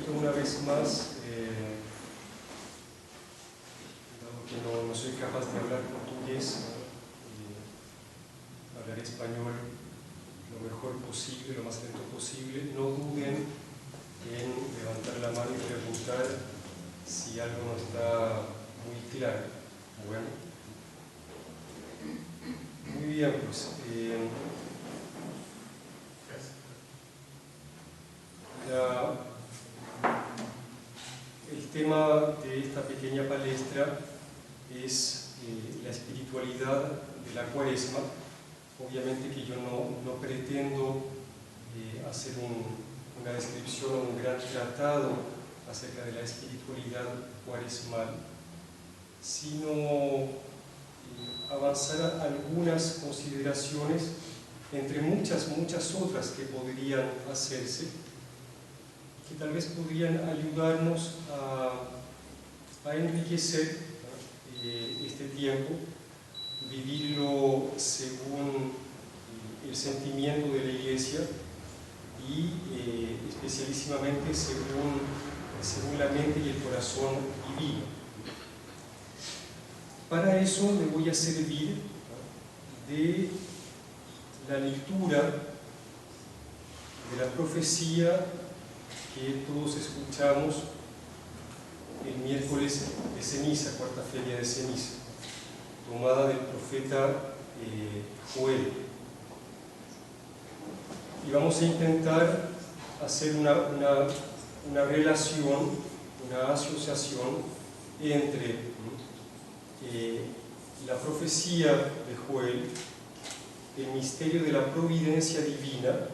esto una vez más, dado que no soy capaz de hablar portugués, hablaré español lo mejor posible, lo más lento posible. No duden en levantar la mano y preguntar si algo no está muy claro. Bueno, muy bien, pues el tema de esta pequeña palestra es la espiritualidad de la Cuaresma. Obviamente que yo no pretendo hacer una descripción o un gran tratado acerca de la espiritualidad cuaresmal, sino avanzar algunas consideraciones entre muchas otras que podrían hacerse, que tal vez podrían ayudarnos a enriquecer este tiempo, vivirlo según el sentimiento de la Iglesia y especialísimamente según la mente y el corazón divino. Para eso me voy a servir de la lectura de la profecía que todos escuchamos el miércoles de ceniza, cuarta feria de ceniza, tomada del profeta Joel. Y vamos a intentar hacer una relación, una asociación entre la profecía de Joel, el misterio de la providencia divina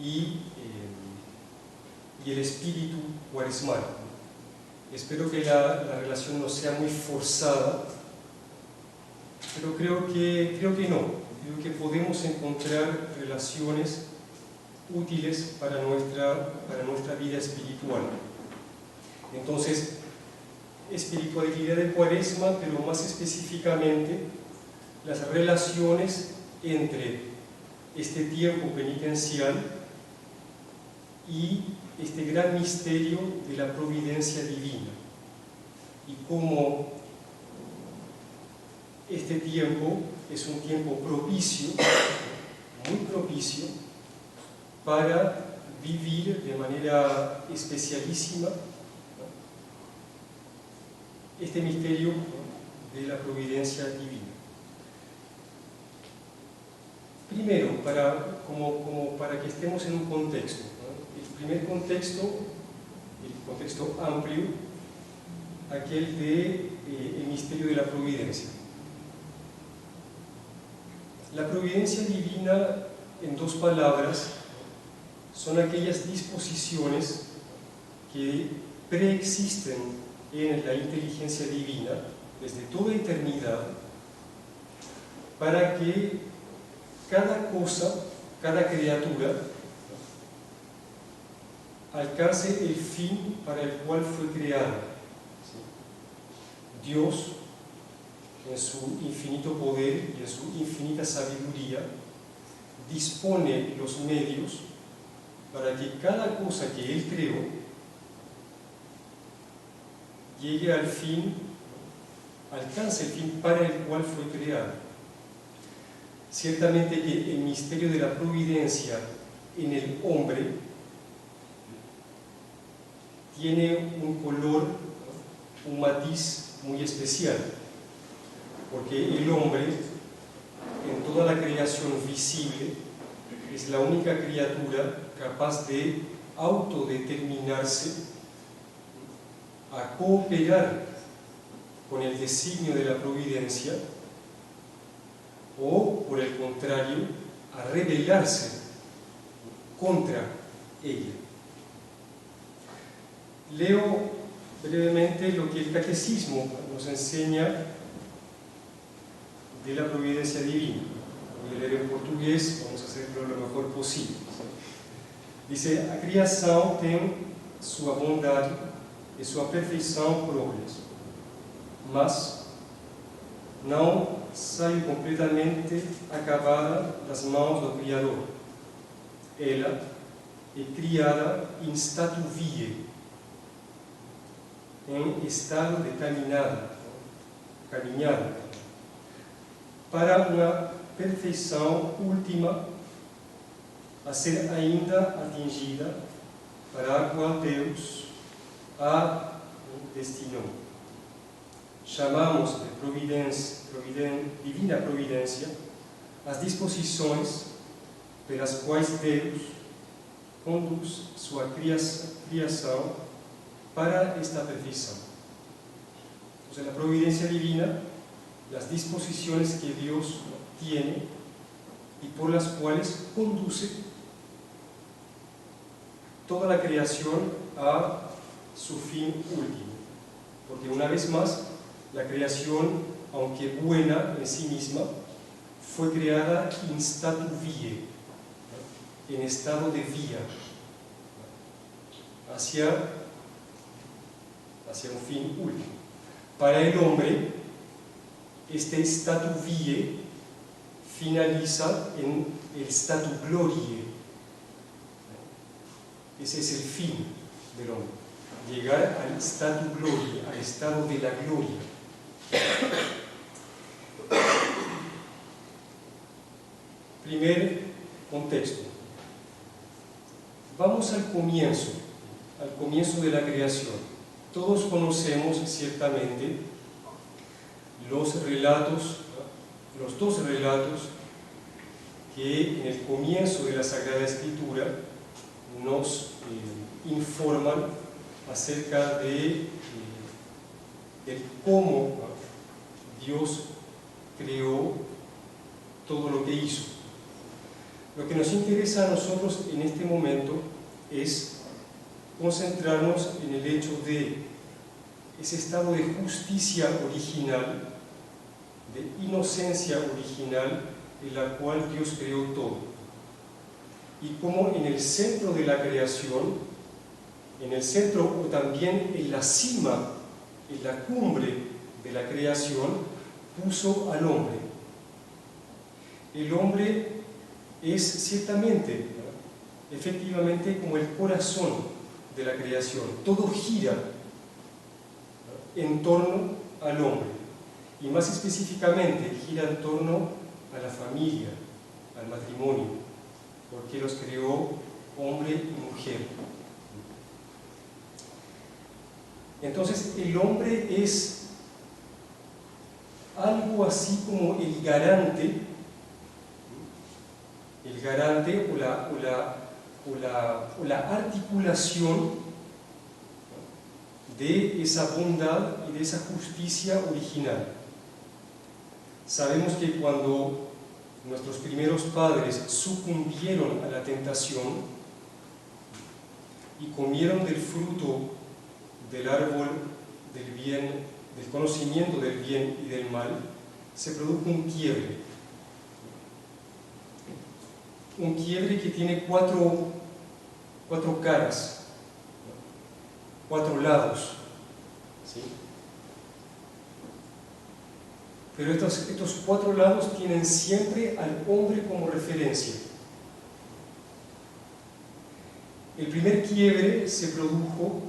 y el espíritu cuaresmal. Espero que la relación no sea muy forzada, pero creo que no. Creo que podemos encontrar relaciones útiles para nuestra vida espiritual. Entonces, espiritualidad de Cuaresma, pero más específicamente las relaciones entre este tiempo penitencial y este gran misterio de la providencia divina, y cómo este tiempo es un tiempo propicio, muy propicio, para vivir de manera especialísima este misterio de la providencia divina. Primero, para que estemos en un contexto, ¿no? El primer contexto, el contexto amplio, aquel de el misterio de la providencia. La providencia divina, en dos palabras, son aquellas disposiciones que preexisten en la inteligencia divina desde toda eternidad, para que cada cosa, cada criatura, alcance el fin para el cual fue creada. Dios, en su infinito poder y en su infinita sabiduría, dispone los medios para que cada cosa que Él creó llegue al fin, alcance el fin para el cual fue creado. Ciertamente que el misterio de la providencia en el hombre tiene un color, un matiz muy especial, porque el hombre, en toda la creación visible, es la única criatura capaz de autodeterminarse a cooperar con el designio de la providencia, o, por el contrario, a rebelarse contra ella. Leo brevemente lo que el Catecismo nos enseña de la providencia divina. Voy a leer en portugués, vamos a hacerlo lo mejor posible. Dice: a criação tem sua bondade e sua perfeição próprias, mas não saiu completamente acabada das mãos do Criador. Ela, è criada in statu vie, en estado de caminhada, para uma perfeição última a ser ainda atingida, para a qual Deus a destinou. Chamamos de divina providência as disposições pelas quais Deus conduz sua criação para esta perfeição. Entonces, la providencia divina, las disposiciones que Dios tiene y por las cuales conduce toda la creación a su fin último. Porque una vez más, la creación, aunque buena en sí misma, fue creada in statu vie, en estado de vía, hacia un fin último. Para el hombre, este statu vie finaliza en el statu gloriae. Ese es el fin del hombre, llegar al statu gloriae, al estado de la gloria. Primer contexto. Vamos al comienzo de la creación. Todos conocemos ciertamente los dos relatos que en el comienzo de la Sagrada Escritura nos informan acerca de cómo Dios creó todo lo que hizo. Lo que nos interesa a nosotros en este momento es concentrarnos en el hecho de ese estado de justicia original, de inocencia original en la cual Dios creó todo. Y cómo en el centro de la creación, en el centro o también en la cima, en la cumbre de la creación, puso al hombre. El hombre es ciertamente, efectivamente, como el corazón de la creación. Todo gira en torno al hombre, y más específicamente gira en torno a la familia, al matrimonio, porque los creó hombre y mujer. Entonces el hombre es algo así como el garante o la articulación de esa bondad y de esa justicia original. Sabemos que cuando nuestros primeros padres sucumbieron a la tentación y comieron del fruto del árbol del bien, del conocimiento del bien y del mal, se produjo un quiebre. Un quiebre que tiene cuatro caras, 4 lados, ¿sí? Pero estos 4 lados tienen siempre al hombre como referencia. El primer quiebre se produjo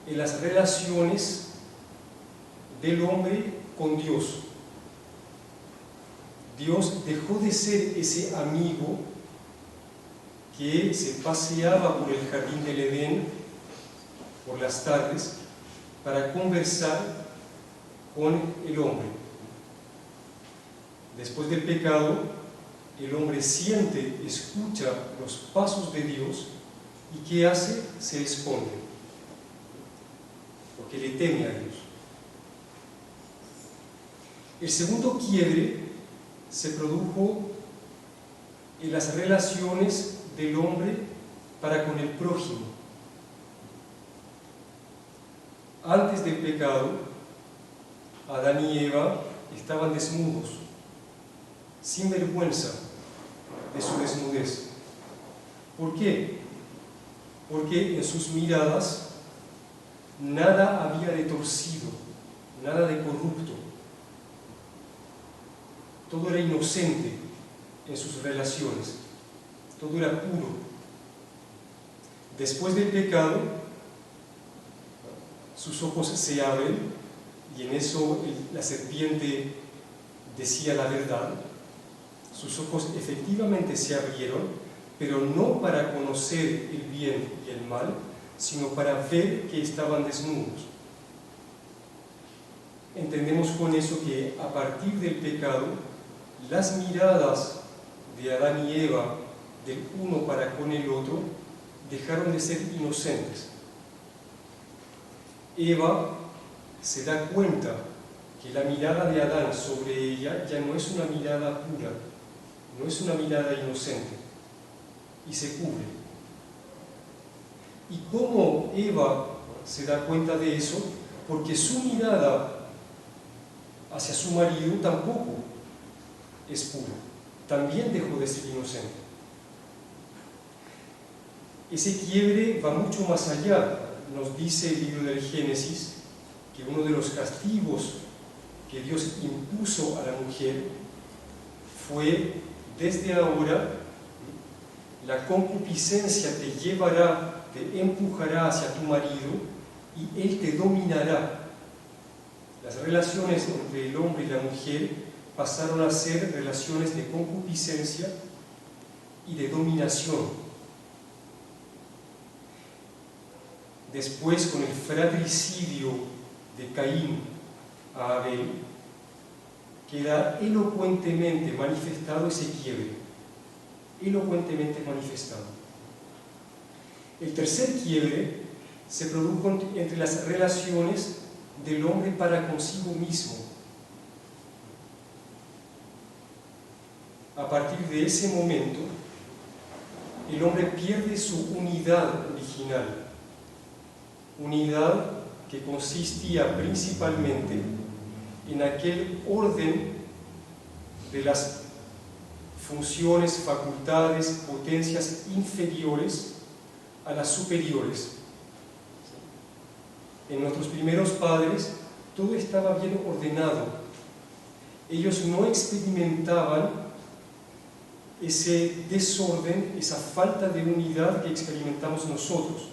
en las relaciones del hombre con Dios. Dios dejó de ser ese amigo que se paseaba por el jardín del Edén por las tardes para conversar con el hombre. Después del pecado, el hombre siente, escucha los pasos de Dios y ¿qué hace? Se esconde, porque le teme a Dios. El segundo quiebre se produjo en las relaciones del hombre para con el prójimo. Antes del pecado, Adán y Eva estaban desnudos, sin vergüenza de su desnudez. ¿Por qué? Porque en sus miradas nada había de torcido, nada de corrupto. Todo era inocente en sus relaciones, todo era puro. Después del pecado, sus ojos se abren y en eso la serpiente decía la verdad. Sus ojos efectivamente se abrieron, pero no para conocer el bien y el mal, sino para ver que estaban desnudos. Entendemos con eso que a partir del pecado, las miradas de Adán y Eva, del uno para con el otro, dejaron de ser inocentes. Eva se da cuenta que la mirada de Adán sobre ella ya no es una mirada pura, no es una mirada inocente, y se cubre. ¿Y cómo Eva se da cuenta de eso? Porque su mirada hacia su marido tampoco es pura, también dejó de ser inocente. Ese quiebre va mucho más allá. Nos dice el libro del Génesis que uno de los castigos que Dios impuso a la mujer fue: desde ahora la concupiscencia te llevará, te empujará hacia tu marido y él te dominará. Las relaciones entre el hombre y la mujer pasaron a ser relaciones de concupiscencia y de dominación. Después, con el fratricidio de Caín a Abel, queda elocuentemente manifestado ese quiebre, elocuentemente manifestado. El tercer quiebre se produjo entre las relaciones del hombre para consigo mismo. A partir de ese momento, el hombre pierde su unidad original, unidad que consistía principalmente en aquel orden de las funciones, facultades, potencias inferiores a las superiores. En nuestros primeros padres todo estaba bien ordenado. Ellos no experimentaban ese desorden, esa falta de unidad que experimentamos nosotros.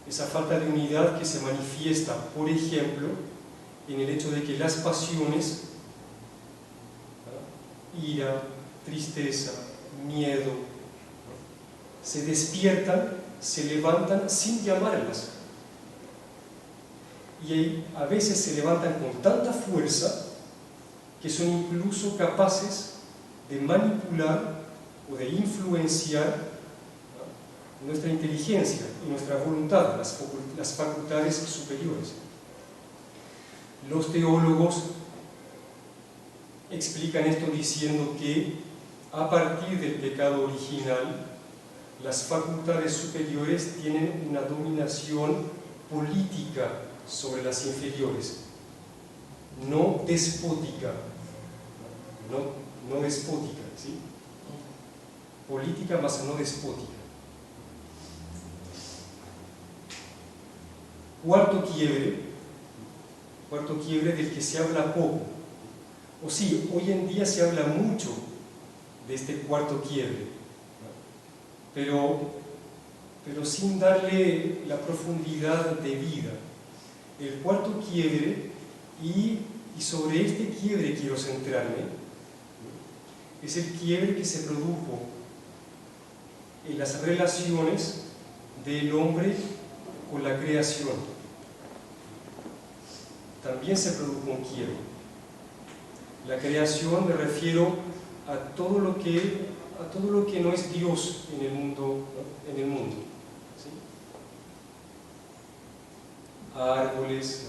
Esa falta de unidad que se manifiesta, por ejemplo, en el hecho de que las pasiones, ira, tristeza, miedo, se despiertan, se levantan sin llamarlas. Y a veces se levantan con tanta fuerza que son incluso capaces de manipular o de influenciar nuestra inteligencia y nuestra voluntad, las facultades superiores. Los teólogos explican esto diciendo que a partir del pecado original, las facultades superiores tienen una dominación política sobre las inferiores, no despótica, no despótica, ¿sí? Política más no despótica. Cuarto quiebre del que se habla poco, o sí, hoy en día se habla mucho de este cuarto quiebre, pero sin darle la profundidad debida. El cuarto quiebre, y sobre este quiebre quiero centrarme, es el quiebre que se produjo en las relaciones del hombre con la creación. También se produjo un quiebre. La creación, me refiero a todo lo que no es Dios en el mundo, ¿sí? Árboles,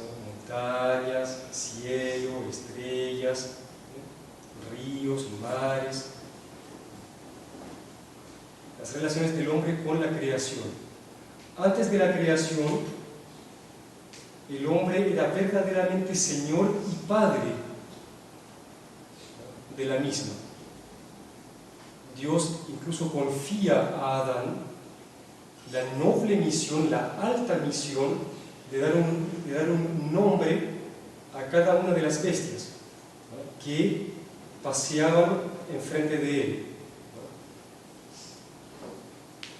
montañas, cielo, estrellas, ríos, mares. Las relaciones del hombre con la creación. Antes de la creación, el hombre era verdaderamente Señor y Padre de la misma. Dios incluso confía a Adán la noble misión, la alta misión de dar un nombre a cada una de las bestias, ¿no?, que paseaban enfrente de él.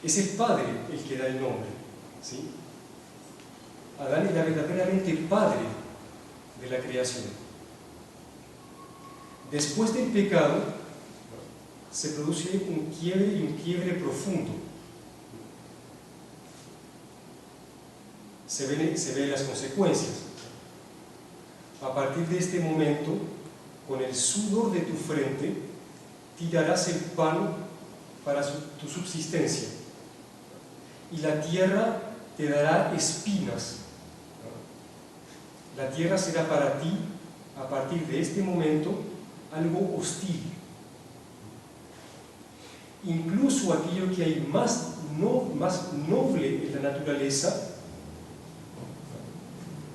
Es el Padre el que da el nombre, ¿sí? Adán era verdaderamente padre de la creación. Después del pecado se produce un quiebre profundo. Se ven las consecuencias. A partir de este momento, con el sudor de tu frente, tirarás el pan para tu subsistencia, y la tierra te dará espinas. La tierra será para ti, a partir de este momento, algo hostil. Incluso aquello que hay más noble en la naturaleza,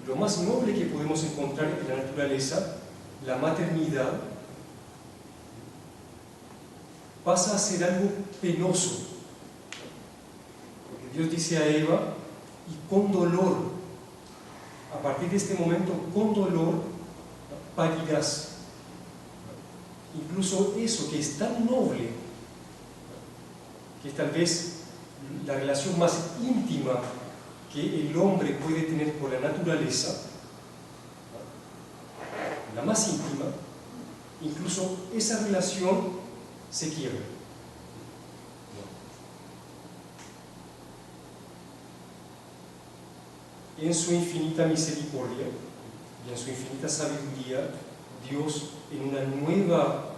lo más noble que podemos encontrar en la naturaleza, la maternidad, pasa a ser algo penoso. Porque Dios dice a Eva, y con dolor, a partir de este momento, con dolor, parirás. Incluso eso que es tan noble, que es tal vez la relación más íntima que el hombre puede tener con la naturaleza, la más íntima, incluso esa relación se quiebra. En su infinita misericordia y en su infinita sabiduría, Dios, en una nueva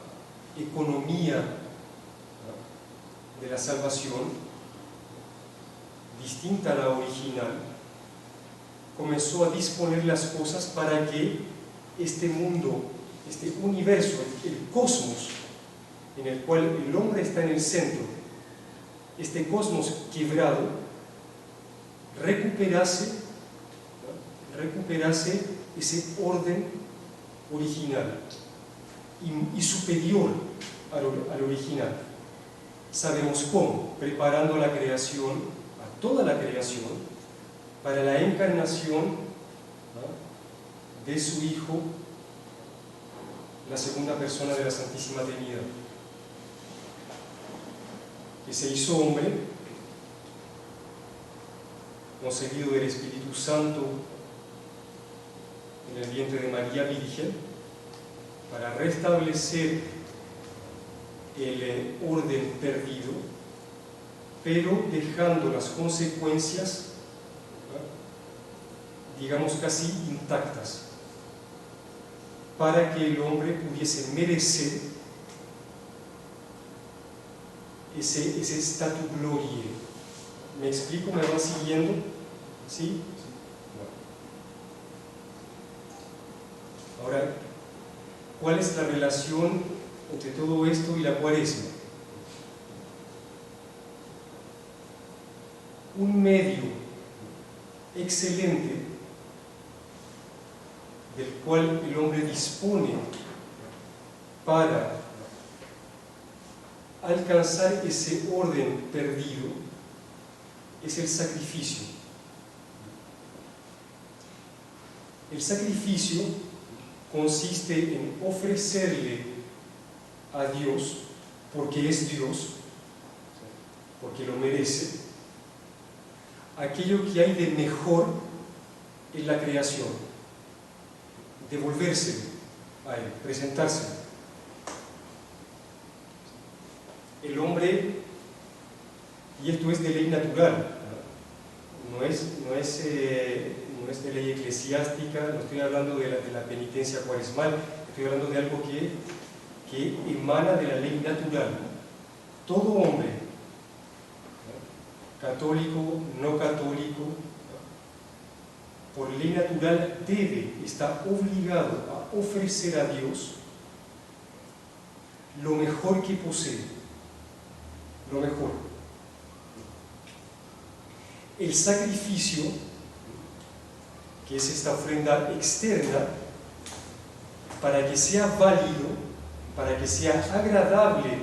economía de la salvación, distinta a la original, comenzó a disponer las cosas para que este mundo, este universo, el cosmos, en el cual el hombre está en el centro, este cosmos quebrado, recuperase ese orden original y superior al original. Sabemos cómo, preparando la creación, a toda la creación, para la encarnación de su Hijo, la segunda persona de la Santísima Trinidad, que se hizo hombre, concebido del Espíritu Santo en el vientre de María Virgen, para restablecer el orden perdido, pero dejando las consecuencias, digamos, casi intactas, para que el hombre pudiese merecer ese statu gloriae. ¿Me explico? ¿Me van siguiendo? ¿Sí? Ahora, ¿cuál es la relación entre todo esto y la Cuaresma? Un medio excelente del cual el hombre dispone para alcanzar ese orden perdido es el sacrificio. El sacrificio consiste en ofrecerle a Dios, porque es Dios, porque lo merece, aquello que hay de mejor en la creación, devolvérselo a Él, presentárselo. El hombre, y esto es de ley natural, no es de ley eclesiástica, no estoy hablando de la penitencia cuaresmal, estoy hablando de algo que emana de la ley natural. Todo hombre, católico, no católico, por ley natural está obligado a ofrecer a Dios lo mejor que posee, lo mejor. El sacrificio, que es esta ofrenda externa, para que sea válido, para que sea agradable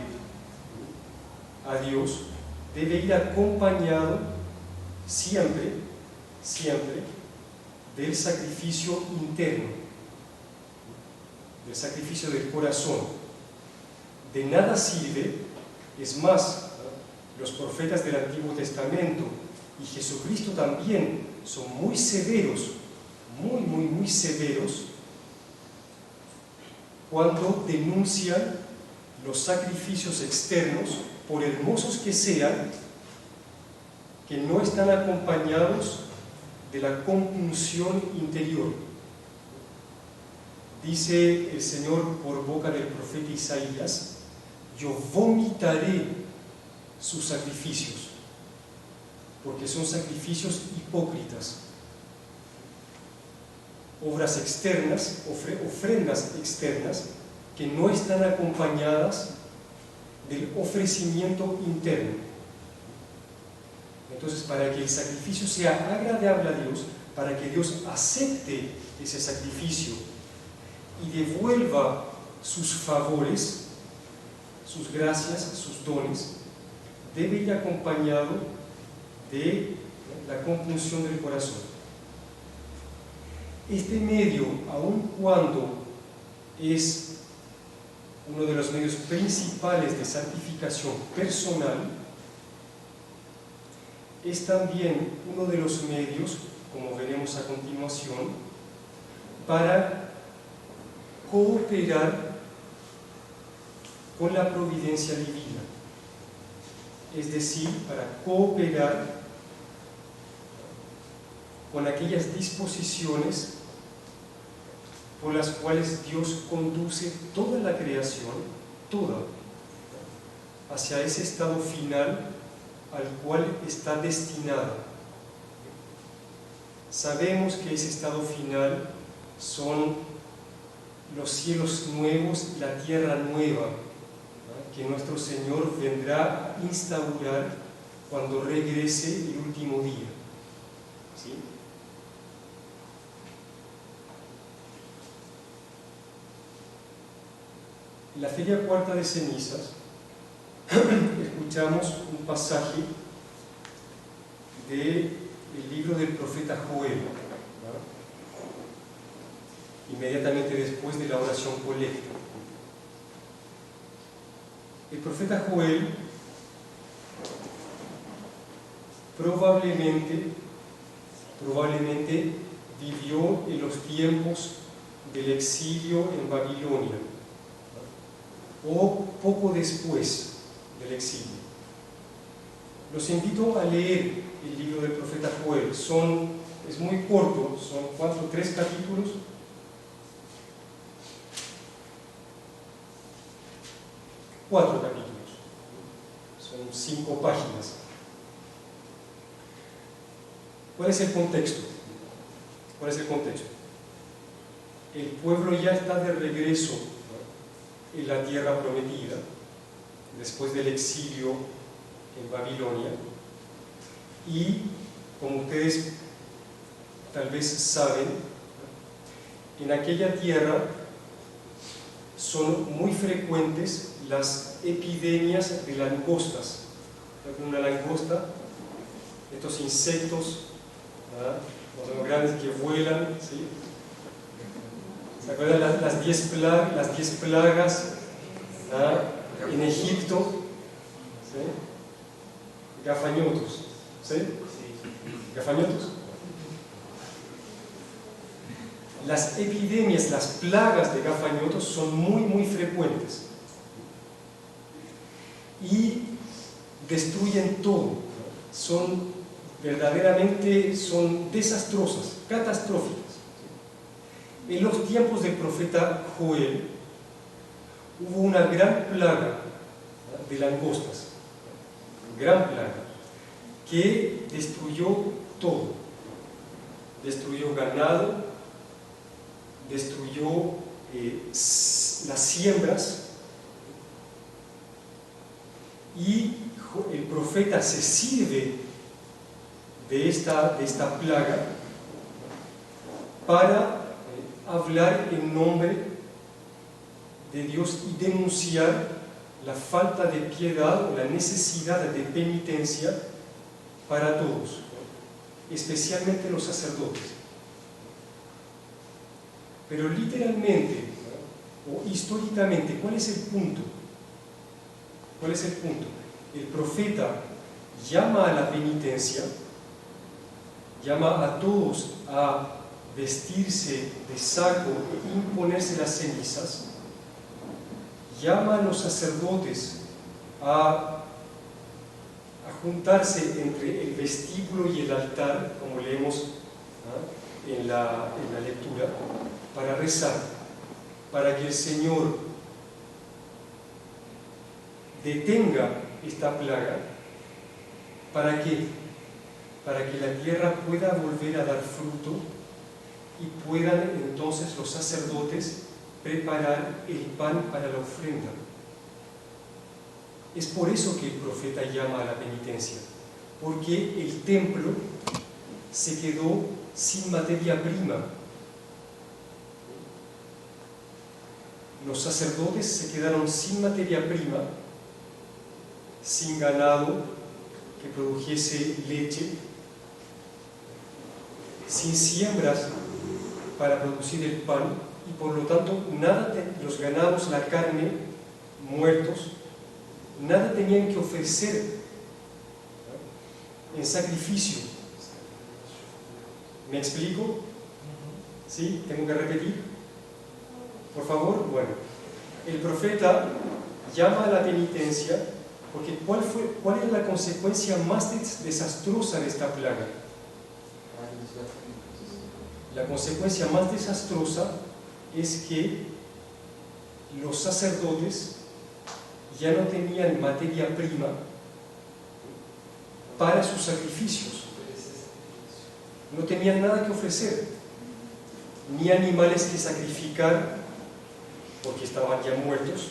a Dios, debe ir acompañado siempre del sacrificio interno, del sacrificio del corazón. De nada sirve, es más, los profetas del Antiguo Testamento y Jesucristo también son muy severos, muy severos cuando denuncian los sacrificios externos, por hermosos que sean, que no están acompañados de la compunción interior. Dice el Señor por boca del profeta Isaías: yo vomitaré sus sacrificios, porque son sacrificios hipócritas, obras externas, ofrendas externas que no están acompañadas del ofrecimiento interno. Entonces, para que el sacrificio sea agradable a Dios, para que Dios acepte ese sacrificio y devuelva sus favores, sus gracias, sus dones, debe ir acompañado de la compunción del corazón. Este medio, aun cuando es uno de los medios principales de santificación personal, es también uno de los medios, como veremos a continuación, para cooperar con la providencia divina, es decir, para cooperar con aquellas disposiciones por las cuales Dios conduce toda la creación, toda, hacia ese estado final al cual está destinada. Sabemos que ese estado final son los cielos nuevos y la tierra nueva, ¿no?, que nuestro Señor vendrá a instaurar cuando regrese el último día. ¿Sí? En la Feria Cuarta de Cenizas escuchamos un pasaje del libro del profeta Joel, ¿no?, inmediatamente después de la oración colecta. El profeta Joel probablemente vivió en los tiempos del exilio en Babilonia, o poco después del exilio. Los invito a leer el libro del profeta Joel. Es muy corto, son 3 capítulos. Cuatro capítulos, son 5 páginas. ¿Cuál es el contexto? ¿Cuál es el contexto? El pueblo ya está de regreso en la tierra prometida, después del exilio en Babilonia, y como ustedes tal vez saben, en aquella tierra son muy frecuentes las epidemias de langostas. Una langosta, estos insectos, los grandes que vuelan, ¿sí? ¿Se acuerdan las 10 plagas en Egipto? ¿Sí? Gafanhotos, ¿sí? Gafanhotos. Las epidemias, las plagas de gafanhotos son muy frecuentes y destruyen todo. Verdaderamente son desastrosas, catastróficas. En los tiempos del profeta Joel hubo una gran plaga de langostas, gran plaga, que destruyó todo. Destruyó ganado, destruyó las siembras, y el profeta se sirve de esta plaga para hablar en nombre de Dios y denunciar la falta de piedad o la necesidad de penitencia para todos, especialmente los sacerdotes. Pero literalmente o históricamente, ¿cuál es el punto? ¿Cuál es el punto? el profeta llama a la penitencia, llama a todos a vestirse de saco e imponerse las cenizas, llama a los sacerdotes a juntarse entre el vestíbulo y el altar, como leemos en la lectura, para rezar, para que el Señor detenga esta plaga. ¿Para qué? Para que la tierra pueda volver a dar fruto y puedan entonces los sacerdotes preparar el pan para la ofrenda. Es por eso que el profeta llama a la penitencia, porque el templo se quedó sin materia prima. Los sacerdotes se quedaron sin materia prima, sin ganado que produjese leche, sin siembras para producir el pan, y por lo tanto nada los ganados, la carne, muertos, nada tenían que ofrecer en sacrificio. ¿Me explico? ¿Sí? ¿Tengo que repetir? Por favor. Bueno, el profeta llama a la penitencia porque ¿cuál era la consecuencia más desastrosa de esta plaga? La consecuencia más desastrosa es que los sacerdotes ya no tenían materia prima para sus sacrificios. No tenían nada que ofrecer, ni animales que sacrificar, porque estaban ya muertos,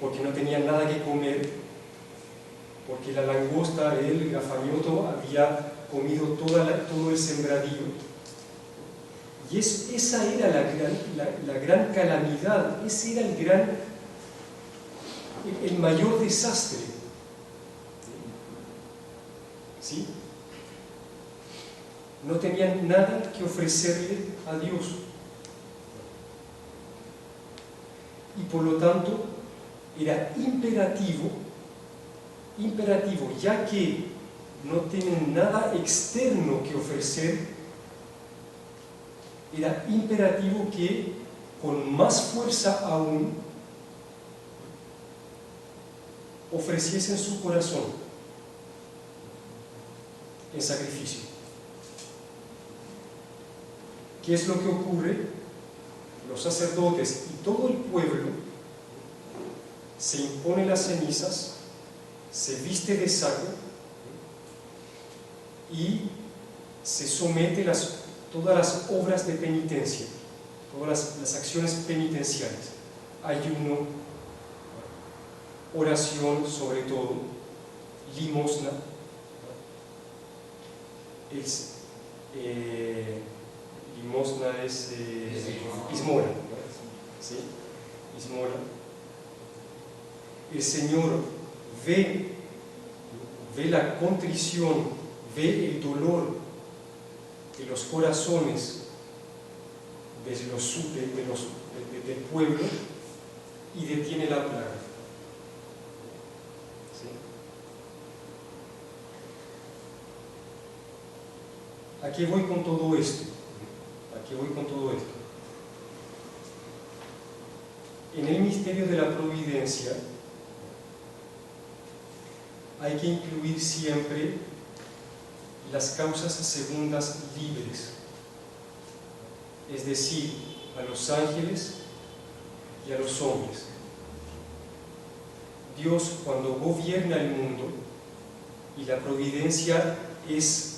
porque no tenían nada que comer, porque la langosta, el gafanhoto, había comido todo el sembradío. Y esa era la gran calamidad, ese era el mayor desastre. ¿Sí? No tenían nada que ofrecerle a Dios. Y por lo tanto, era imperativo, ya que no tienen nada externo que ofrecer, era imperativo que con más fuerza aún ofreciesen su corazón en sacrificio. ¿Qué es lo que ocurre? Los sacerdotes y todo el pueblo se impone las cenizas, se viste de saco y se somete todas las obras de penitencia, todas las acciones penitenciales, ayuno, oración sobre todo, limosna, limosna es ismora, ¿sí? Ismora. El Señor ve la contrición, ve el dolor de los corazones del pueblo y detiene la plaga. ¿Sí? ¿A qué voy con todo esto? En el misterio de la providencia hay que incluir siempre las causas segundas libres, es decir, a los ángeles y a los hombres. Dios, cuando gobierna el mundo, y la providencia es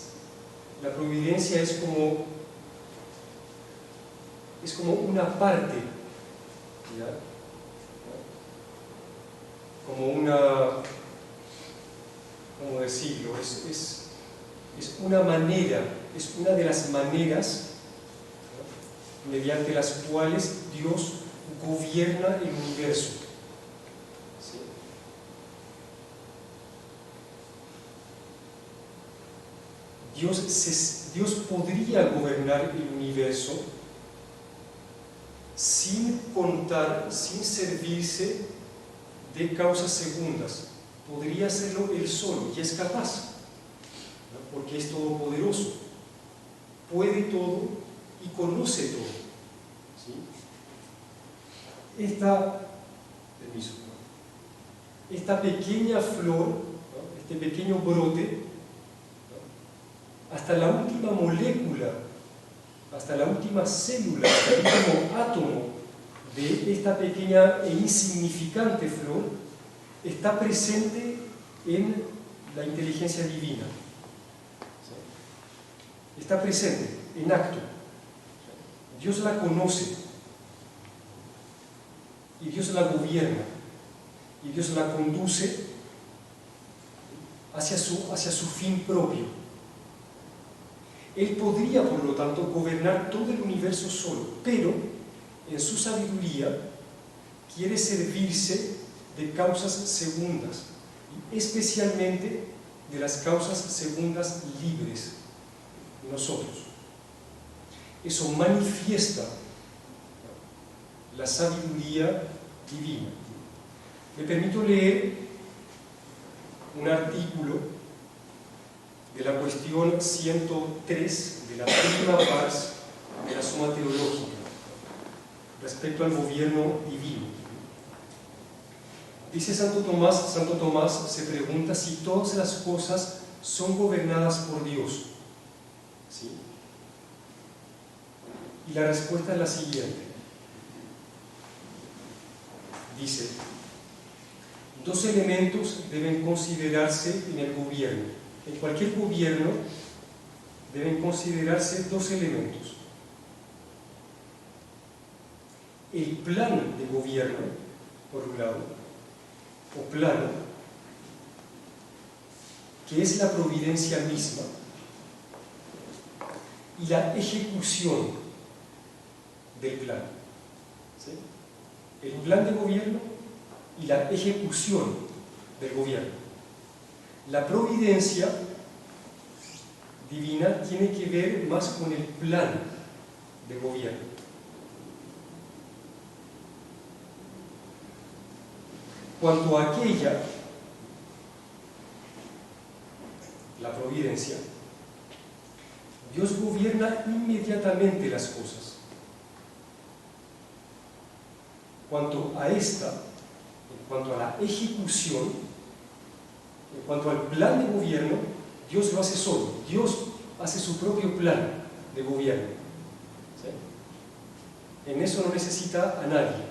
como una parte, ¿ya? ¿Cómo decirlo? Es una manera, es una de las maneras, ¿no?, mediante las cuales Dios gobierna el universo. ¿Sí? Dios podría gobernar el universo sin contar, sin servirse de causas segundas. podría hacerlo él solo, y es capaz, ¿no? Porque es todopoderoso, puede todo y conoce todo, ¿sí? Esta pequeña flor, ¿no? Este pequeño brote, ¿no? Hasta la última molécula, hasta la última célula, hasta el último átomo de esta pequeña e insignificante flor está presente en la inteligencia divina. ¿Sí? Está presente, en acto. Dios la conoce y Dios la gobierna y Dios la conduce hacia su fin propio. Él podría, por lo tanto, gobernar todo el universo solo, pero en su sabiduría quiere servirse de causas segundas, especialmente de las causas segundas libres, nosotros. Eso manifiesta la sabiduría divina. Me permito leer un artículo de la cuestión 103 de la prima pars de la Suma Teológica respecto al gobierno divino. Dice Santo Tomás se pregunta si todas las cosas son gobernadas por Dios. ¿Sí? Y la respuesta es la siguiente. Dice: dos elementos deben considerarse en el gobierno. En cualquier gobierno deben considerarse dos elementos. El plan de gobierno, por un lado, o plano, que es la providencia misma, y la ejecución del plan. ¿Sí? El plan de gobierno y la ejecución del gobierno. La providencia divina tiene que ver más con el plan de gobierno. Cuanto a aquella, la providencia, Dios gobierna inmediatamente las cosas. Cuanto a esta, en cuanto a la ejecución, en cuanto al plan de gobierno, Dios lo hace solo. Dios hace su propio plan de gobierno. ¿Sí? En eso no necesita a nadie.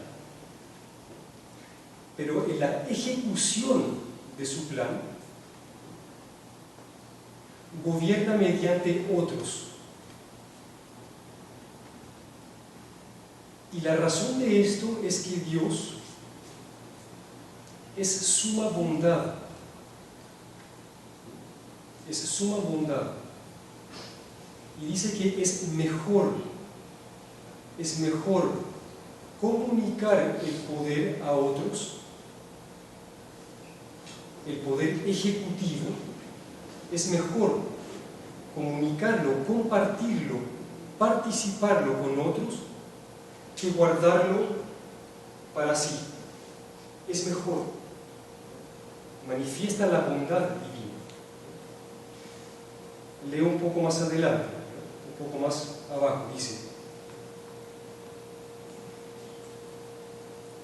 Pero en la ejecución de su plan, gobierna mediante otros. Y la razón de esto es que Dios es suma bondad. Es suma bondad. Y dice que es mejor comunicar el poder a otros, el poder ejecutivo, es mejor comunicarlo, compartirlo, participarlo con otros, que guardarlo para sí. Es mejor. Manifiesta la bondad divina. Leo un poco más adelante, un poco más abajo, dice: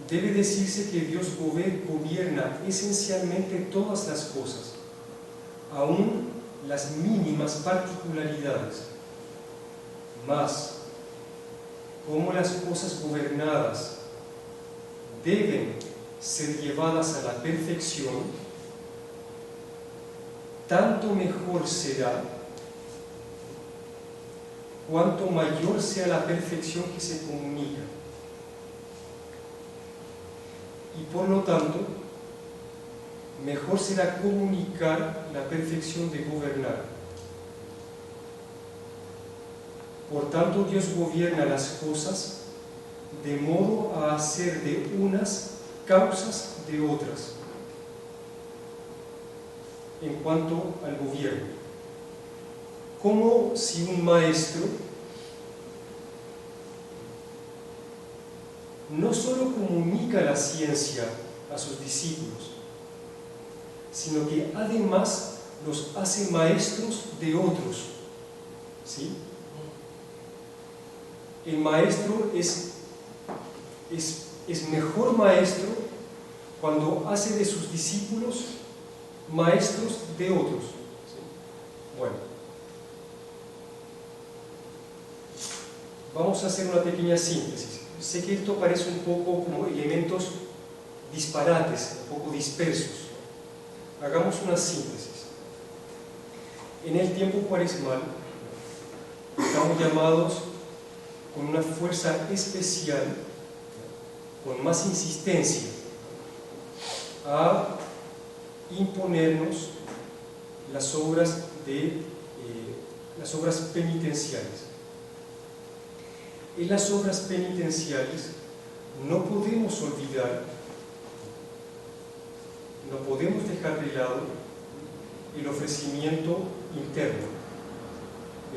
debe decirse que Dios gobierna esencialmente todas las cosas, aún las mínimas particularidades. Mas, como las cosas gobernadas deben ser llevadas a la perfección, tanto mejor será cuanto mayor sea la perfección que se comunica. Y por lo tanto, mejor será comunicar la perfección de gobernar. Por tanto, Dios gobierna las cosas de modo a hacer de unas causas de otras. En cuanto al gobierno, como si un maestro no solo comunica la ciencia a sus discípulos, sino que además los hace maestros de otros. ¿Sí? El maestro es mejor maestro cuando hace de sus discípulos maestros de otros. ¿Sí? Bueno, vamos a hacer una pequeña síntesis. Sé que esto parece un poco como elementos disparates, un poco dispersos. Hagamos una síntesis. En el tiempo cuaresmal estamos llamados con una fuerza especial, con más insistencia, a imponernos las obras penitenciales. En las obras penitenciales no podemos olvidar, no podemos dejar de lado el ofrecimiento interno,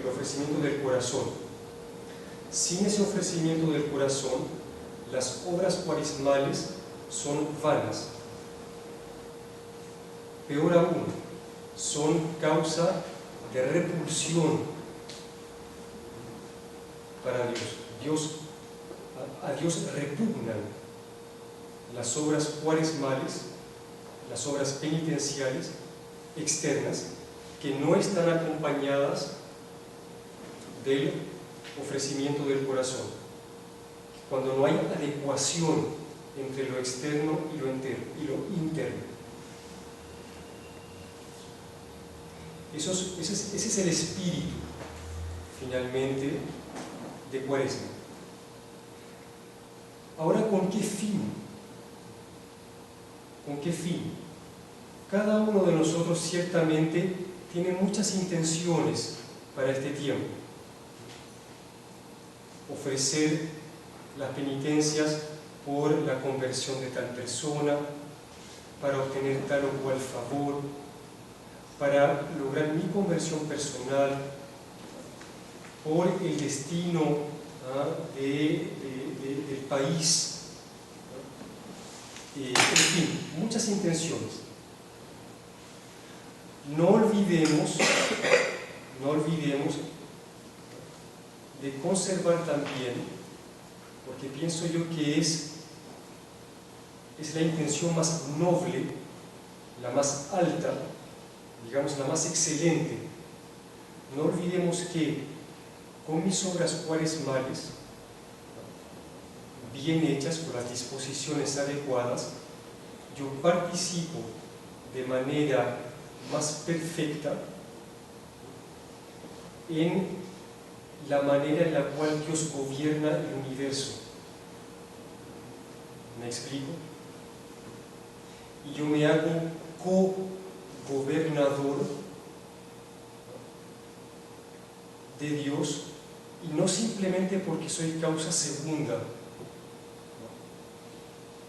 el ofrecimiento del corazón. Sin ese ofrecimiento del corazón, las obras cuaresmales son vanas. Peor aún, son causa de repulsión para Dios. A Dios repugnan las obras cuaresmales, las obras penitenciales externas, que no están acompañadas del ofrecimiento del corazón, cuando no hay adecuación entre lo externo y lo interno. Ese es el espíritu, finalmente, de Cuaresma. Ahora, ¿con qué fin? ¿Con qué fin? Cada uno de nosotros ciertamente tiene muchas intenciones para este tiempo. Ofrecer las penitencias por la conversión de tal persona, para obtener tal o cual favor, para lograr mi conversión personal, por el destino del país, en fin, muchas intenciones. No olvidemos de conservar también, porque pienso yo que es la intención más noble, la más alta, digamos la más excelente. No olvidemos que con mis obras cuaresmales, bien hechas, con las disposiciones adecuadas, yo participo de manera más perfecta en la manera en la cual Dios gobierna el universo. ¿Me explico? Y yo me hago co-gobernador de Dios, y no simplemente porque soy causa segunda,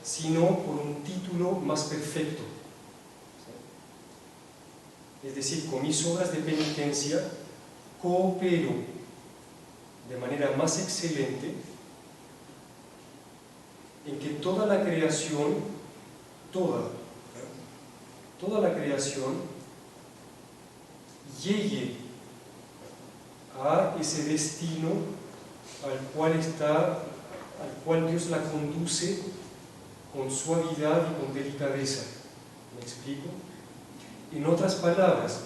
sino por un título más perfecto. Es decir, con mis obras de penitencia coopero de manera más excelente en que toda la creación, toda la creación llegue a ese destino al cual Dios la conduce con suavidad y con delicadeza. ¿Me explico? En otras palabras,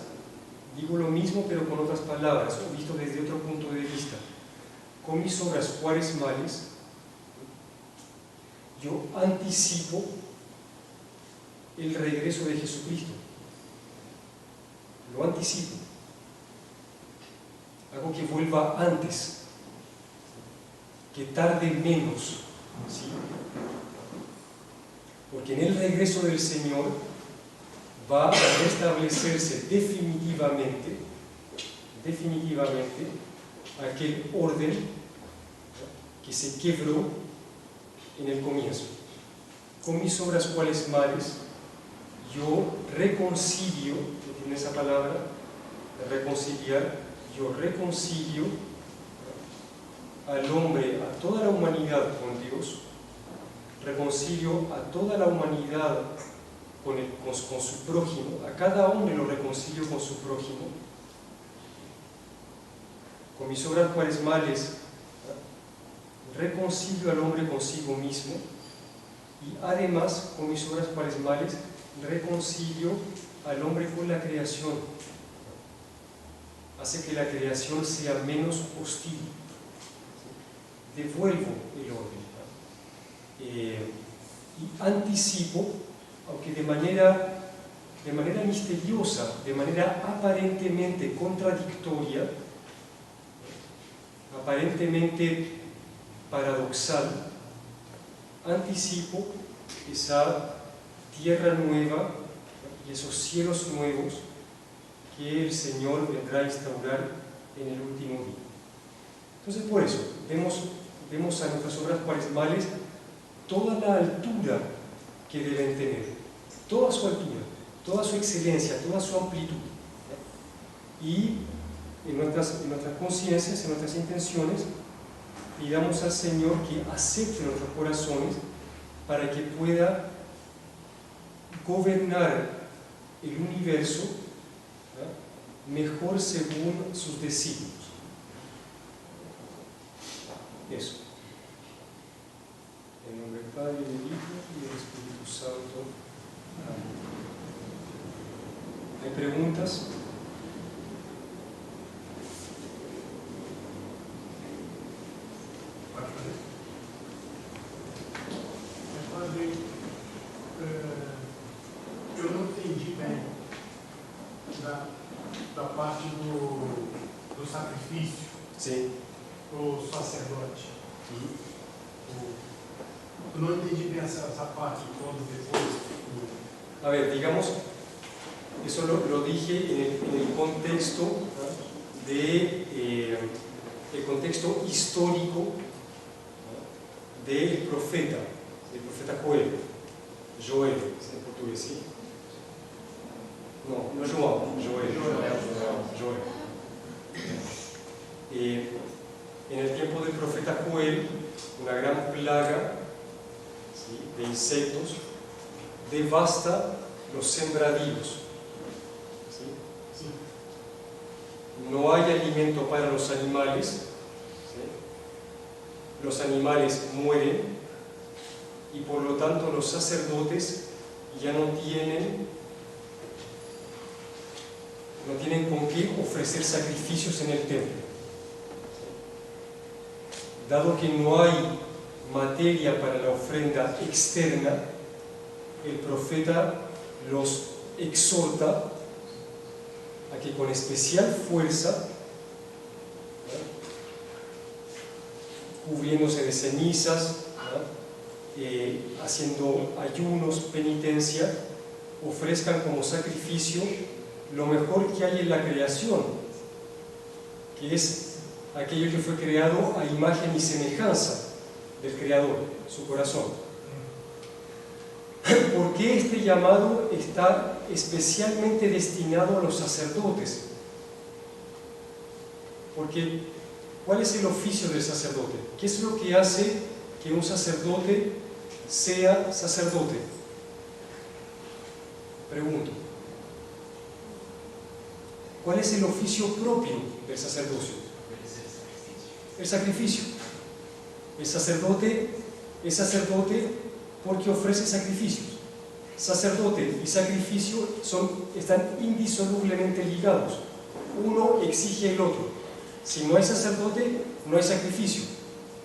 digo lo mismo pero con otras palabras, visto desde otro punto de vista. Con mis obras cuaresmales, yo anticipo el regreso de Jesucristo. Lo anticipo. Hago que vuelva antes, que tarde menos, ¿sí? Porque en el regreso del Señor va a restablecerse definitivamente aquel orden que se quebró en el comienzo. Con mis obras cuaresmales yo reconcilio, ¿tiene esa palabra? Reconciliar. Yo reconcilio al hombre, a toda la humanidad con Dios, reconcilio a toda la humanidad con su prójimo, a cada hombre lo reconcilio con su prójimo, con mis obras cuaresmales reconcilio al hombre consigo mismo, y además con mis obras cuaresmales reconcilio al hombre con la creación, hace que la creación sea menos hostil, devuelvo el orden, y anticipo, aunque de manera misteriosa, de manera aparentemente contradictoria, aparentemente paradoxal, anticipo esa tierra nueva y esos cielos nuevos que el Señor vendrá a instaurar en el último día. Entonces, por eso, vemos a nuestras obras cuaresmales toda la altura que deben tener, toda su altura, toda su excelencia, toda su amplitud. Y en nuestras conciencias, en nuestras intenciones, pidamos al Señor que acepte nuestros corazones para que pueda gobernar el universo mejor según sus designios. Eso. En nombre del Padre, del Hijo y del Espíritu Santo. Amén. ¿Hay preguntas? Padre, eu não entendi bem da parte do sacrifício, Sim. o sacerdote. Eu não entendi bem essa parte quando depois. A ver, digamos, eso lo dije en el contexto el contexto histórico del profeta Joel, en portugués, ¿sí? No, no João, Joel. En el tiempo del profeta Joel, una gran plaga, ¿sí?, de insectos devasta los sembradíos. ¿Sí? Sim. No hay alimento para los animales, ¿sí? Los animales mueren y por lo tanto los sacerdotes ya no tienen con qué ofrecer sacrificios en el templo. Dado que no hay materia para la ofrenda externa, el profeta los exhorta a que con especial fuerza, cubriéndose de cenizas, haciendo ayunos, penitencia, ofrezcan como sacrificio lo mejor que hay en la creación, que es aquello que fue creado a imagen y semejanza del Creador, su corazón. ¿Por qué este llamado está especialmente destinado a los sacerdotes? Porque, ¿cuál es el oficio del sacerdote? ¿Qué es lo que hace que un sacerdote sea sacerdote? Pregunto. ¿Cuál es el oficio propio del sacerdocio? El sacrificio. El sacerdote es sacerdote porque ofrece sacrificios. Sacerdote y sacrificio están indisolublemente ligados. Uno exige el otro. Si no hay sacerdote, no hay sacrificio.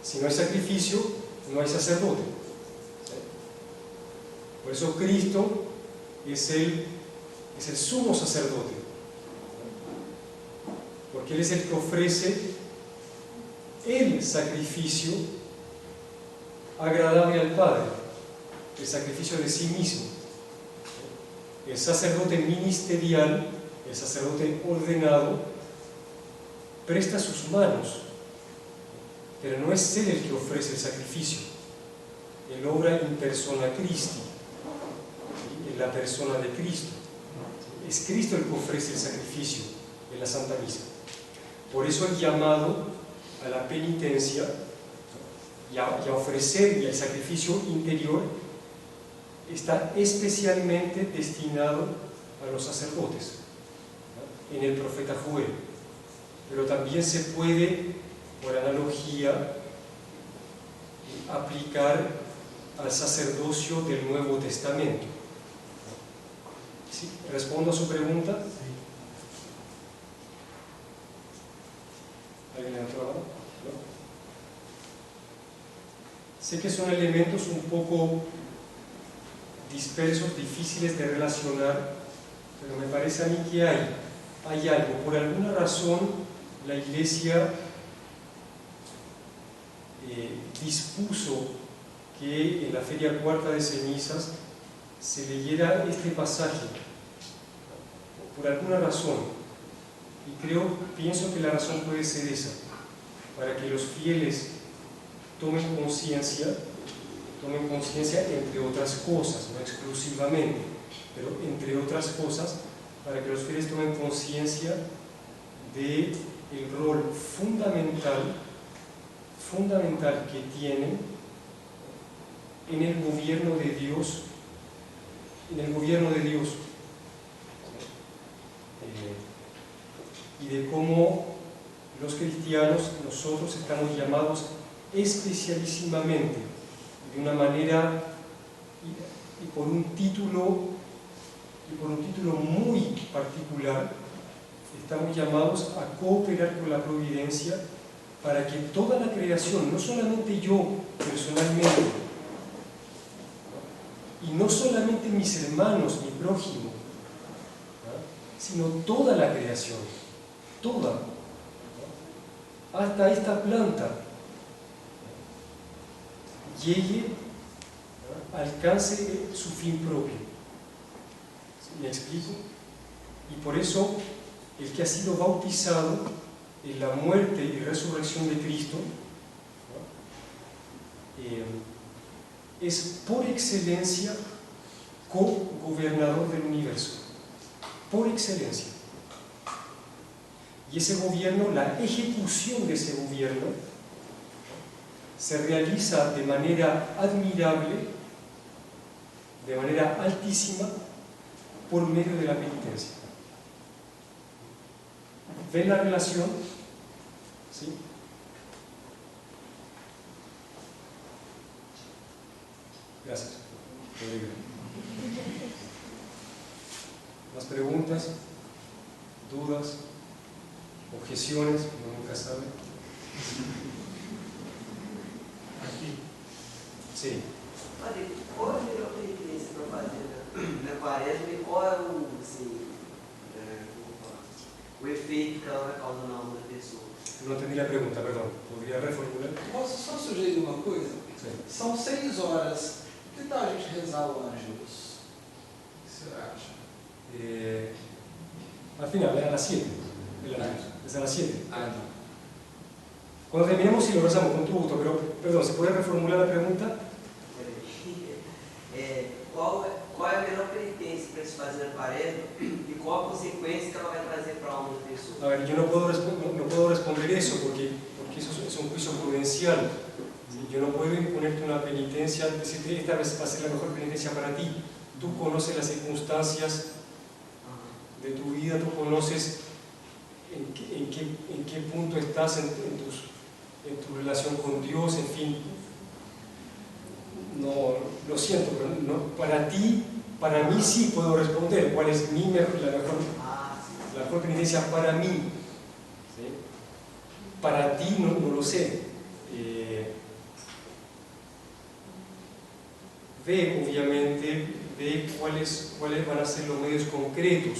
Si no hay sacrificio, no hay sacerdote. Por eso Cristo es el sumo sacerdote. Porque Él es el que ofrece el sacrificio agradable al Padre, el sacrificio de sí mismo. El sacerdote ministerial, el sacerdote ordenado, presta sus manos, pero no es Él el que ofrece el sacrificio. Él obra in persona Christi, en la persona de Cristo. Es Cristo el que ofrece el sacrificio en la Santa Misa. Por eso el llamado a la penitencia y a ofrecer y al sacrificio interior está especialmente destinado a los sacerdotes, ¿no? En el profeta Joel, pero también se puede, por analogía, aplicar al sacerdocio del Nuevo Testamento. ¿Sí? ¿Respondo a su pregunta? Sí. ¿Alguien levantó la mano? ¿No? Sé que son elementos un poco dispersos, difíciles de relacionar, pero me parece a mí que hay algo. Por alguna razón, la Iglesia dispuso que en la Feria Cuarta de Cenizas se leyera este pasaje, por alguna razón. Y pienso que la razón puede ser esa, para que los fieles tomen conciencia, entre otras cosas, no exclusivamente, pero entre otras cosas, para que los fieles tomen conciencia del rol fundamental que tienen en el gobierno de Dios, y de cómo los cristianos, nosotros estamos llamados especialísimamente, de una manera y por un título muy particular, estamos llamados a cooperar con la providencia para que toda la creación, no solamente yo personalmente, y no solamente mis hermanos, mi prójimo, sino toda la creación, toda, hasta esta planta, llegue, alcance su fin propio. ¿Me explico? Y por eso el que ha sido bautizado en la muerte y resurrección de Cristo es por excelencia co-gobernador del universo, por excelencia. Y ese gobierno, la ejecución de ese gobierno, se realiza de manera admirable, de manera altísima, por medio de la penitencia. ¿Ven la relación? ¿Sí? Gracias. ¿Más preguntas? ¿Dudas? ¿Objeciones? Uno nunca sabe. Aqui. Sí. Padre, qual é a melhor penitência para fazer na quaresma e qual é o efeito que ela vai causar na alma da pessoa? No entendí la pregunta, perdón. ¿Podría reformular? Posso só sugerir uma coisa? Sí. São 6 horas. Que tal a gente rezar o Ângelus? O que você acha? Al final, a las 7. Es a las 7. Ah, não. Cuando terminemos, sí lo rezamos con todo gusto, pero, perdón, ¿se puede reformular la pregunta? Qual é a melhor penitência para se fazer na quaresma e qual a consequência que ela vai trazer para a alma da pessoa? A ver, yo no puedo responder eso porque eso es un juicio prudencial. Yo no puedo imponerte una penitencia, decirte esta vez va a ser la mejor penitencia para ti. Tú conoces las circunstancias de tu vida, tú conoces en qué punto estás en tu relación con Dios, en fin. No, lo siento, pero no, para ti, para mí sí puedo responder cuál es la mejor penitencia para mí. ¿Sí? Para ti no lo sé. Obviamente, cuáles van a ser los medios concretos,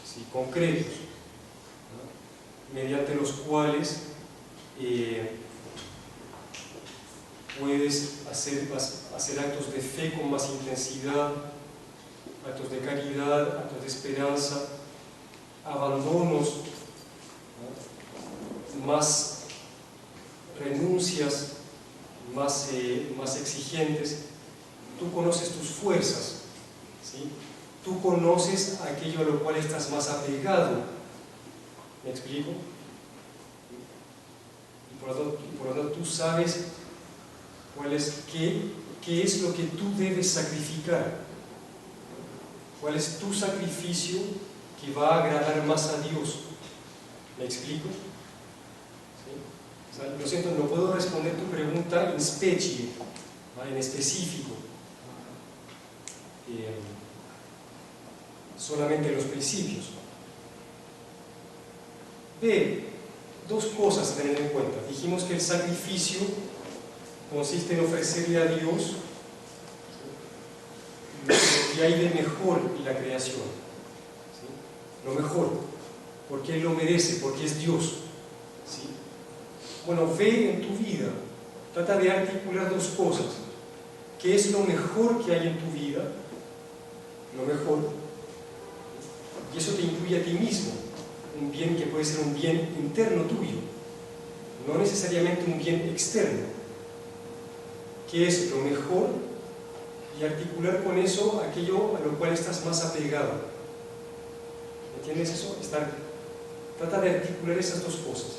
¿sí? Concretos, ¿no? Mediante los cuales puedes hacer actos de fe con más intensidad, actos de caridad, actos de esperanza, abandonos, ¿no? Más renuncias, más exigentes. Tú conoces tus fuerzas, ¿sí? Tú conoces aquello a lo cual estás más apegado. ¿Me explico? Y por lo tanto tú sabes qué es lo que tú debes sacrificar. ¿Cuál es tu sacrificio que va a agradar más a Dios? ¿Me explico? ¿Sí? O sea, lo siento, no puedo responder tu pregunta en specie, en específico. Solamente los principios. B, dos cosas a tener en cuenta. Dijimos que el sacrificio consiste en ofrecerle a Dios lo que hay de mejor en la creación, ¿sí? Lo mejor, porque Él lo merece, porque es Dios, ¿sí? Bueno, ve en tu vida, trata de articular dos cosas. ¿Qué es lo mejor que hay en tu vida? Lo mejor, y eso te incluye a ti mismo, un bien que puede ser un bien interno tuyo, no necesariamente un bien externo. ¿Qué es lo mejor? Y articular con eso aquello a lo cual estás más apegado. ¿Entiendes eso? Trata de articular esas dos cosas.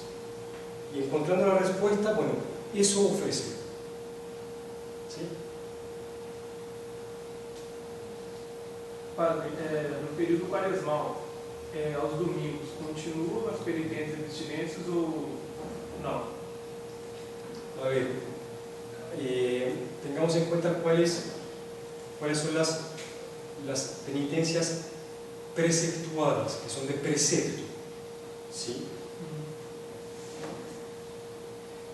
Y encontrando la respuesta, bueno, eso ofrece. ¿Sí? Padre, no período quaresmal, aos domingos, continuam as penitências e abstinências ou não? A ver, tengamos en cuenta cuáles son las penitencias preceptuadas, que son de precepto, ¿sí?